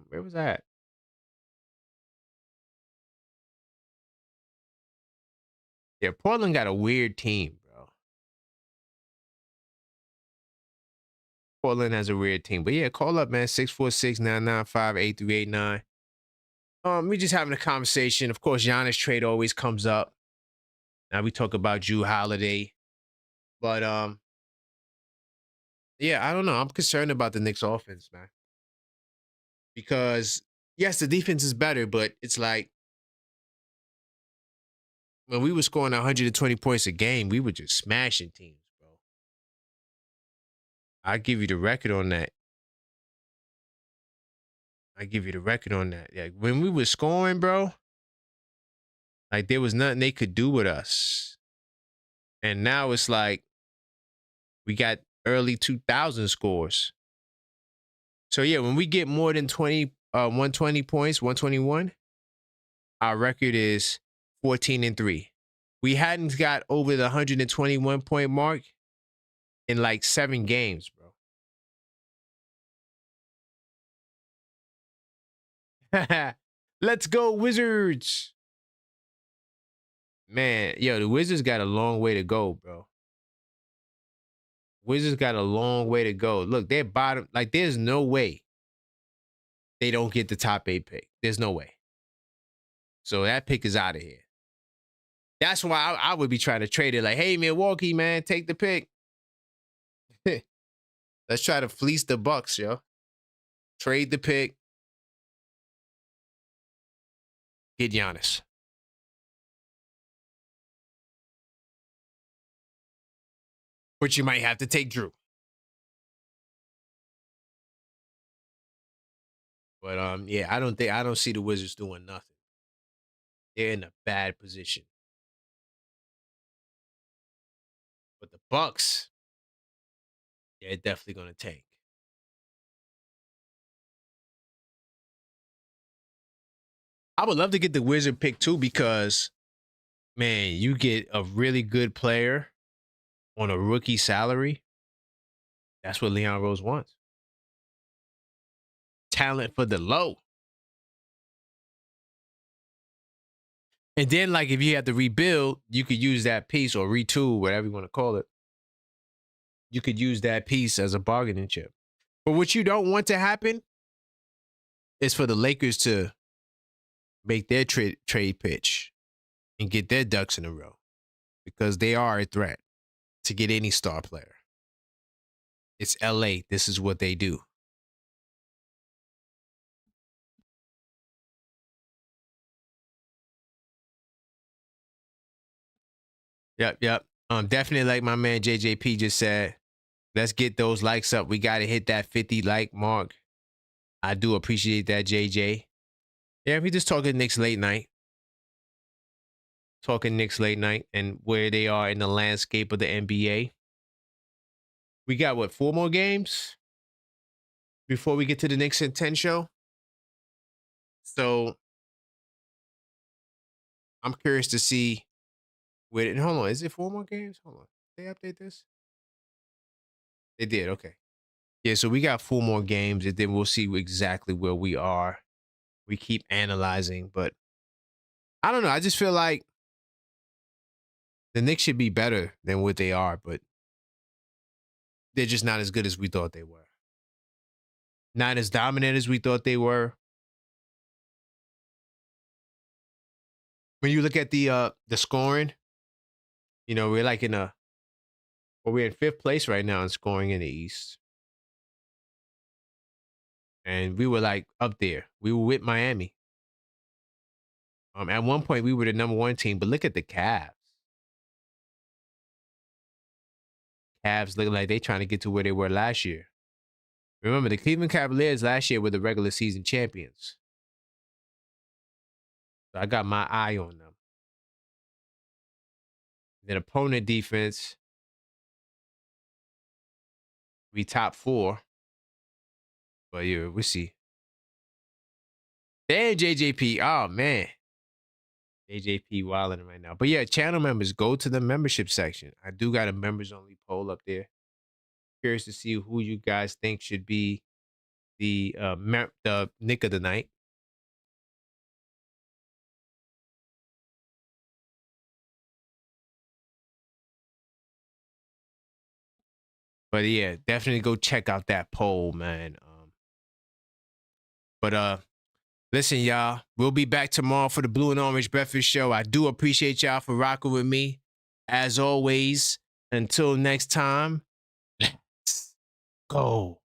Where was that? Yeah, Portland got a weird team, bro. Portland has a weird team. But yeah, call up, man. 646-995-8389. We just having a conversation. Of course, Giannis trade always comes up. Now we talk about Jrue Holiday. But yeah, I don't know. I'm concerned about the Knicks offense, man. Because yes, the defense is better, but it's like when we were scoring 120 points a game, we were just smashing teams, bro. I give you the record on that. Yeah, when we were scoring, bro, like there was nothing they could do with us. And now it's like we got early 2000 scores. So yeah, when we get more than 120 points, 121, our record is 14-3. We hadn't got over the 121 point mark in like 7 games, bro. Let's go, Wizards. Man, yo, the Wizards got a long way to go, bro. Wizards got a long way to go. Look, they're bottom. Like, there's no way they don't get the top 8 pick. There's no way. So that pick is out of here. That's why I would be trying to trade it. Like, hey, Milwaukee, man, take the pick. Let's try to fleece the Bucks, yo. Trade the pick. Get Giannis. But you might have to take Drew. But yeah, I don't see the Wizards doing nothing. They're in a bad position. But the Bucks, they're definitely gonna tank. I would love to get the Wizard pick too, because man, you get a really good player on a rookie salary. That's what Leon Rose wants. Talent for the low. And then, like, if you have to rebuild, you could use that piece or retool, whatever you want to call it. You could use that piece as a bargaining chip. But what you don't want to happen is for the Lakers to make their trade pitch and get their ducks in a row, because they are a threat to get any star player. It's LA. This is what they do. Yep. Definitely, like my man JJP just said, let's get those likes up. We got to hit that 50 like mark. I do appreciate that, JJ. Yeah, we just talking Knicks late night. And where they are in the landscape of the NBA. We got, what, 4 more games before we get to the Knicks in 10 show? So I'm curious to see where. Hold on, is it 4 more games? Hold on, did they update this? They did. Okay, yeah. So we got 4 more games, and then we'll see exactly where we are. We keep analyzing, but I don't know. I just feel like the Knicks should be better than what they are, but they're just not as good as we thought they were. Not as dominant as we thought they were. When you look at the scoring, you know, we're like we're in 5th place right now in scoring in the East. And we were like up there. We were with Miami. At one point we were the number 1 team, but look at the Cavs. Cavs look like they trying to get to where they were last year. Remember, the Cleveland Cavaliers last year were the regular season champions. So I got my eye on them. Then opponent defense, we top 4. But yeah, we'll see. Damn, JJP. Oh, man. JJP wilding right now. But yeah, channel members, go to the membership section. I do got a members only poll up there. Curious to see who you guys think should be the Nick of the night. But yeah, definitely go check out that poll, man. Listen, y'all, we'll be back tomorrow for the Blue and Orange Breakfast Show. I do appreciate y'all for rocking with me. As always, until next time, let's go.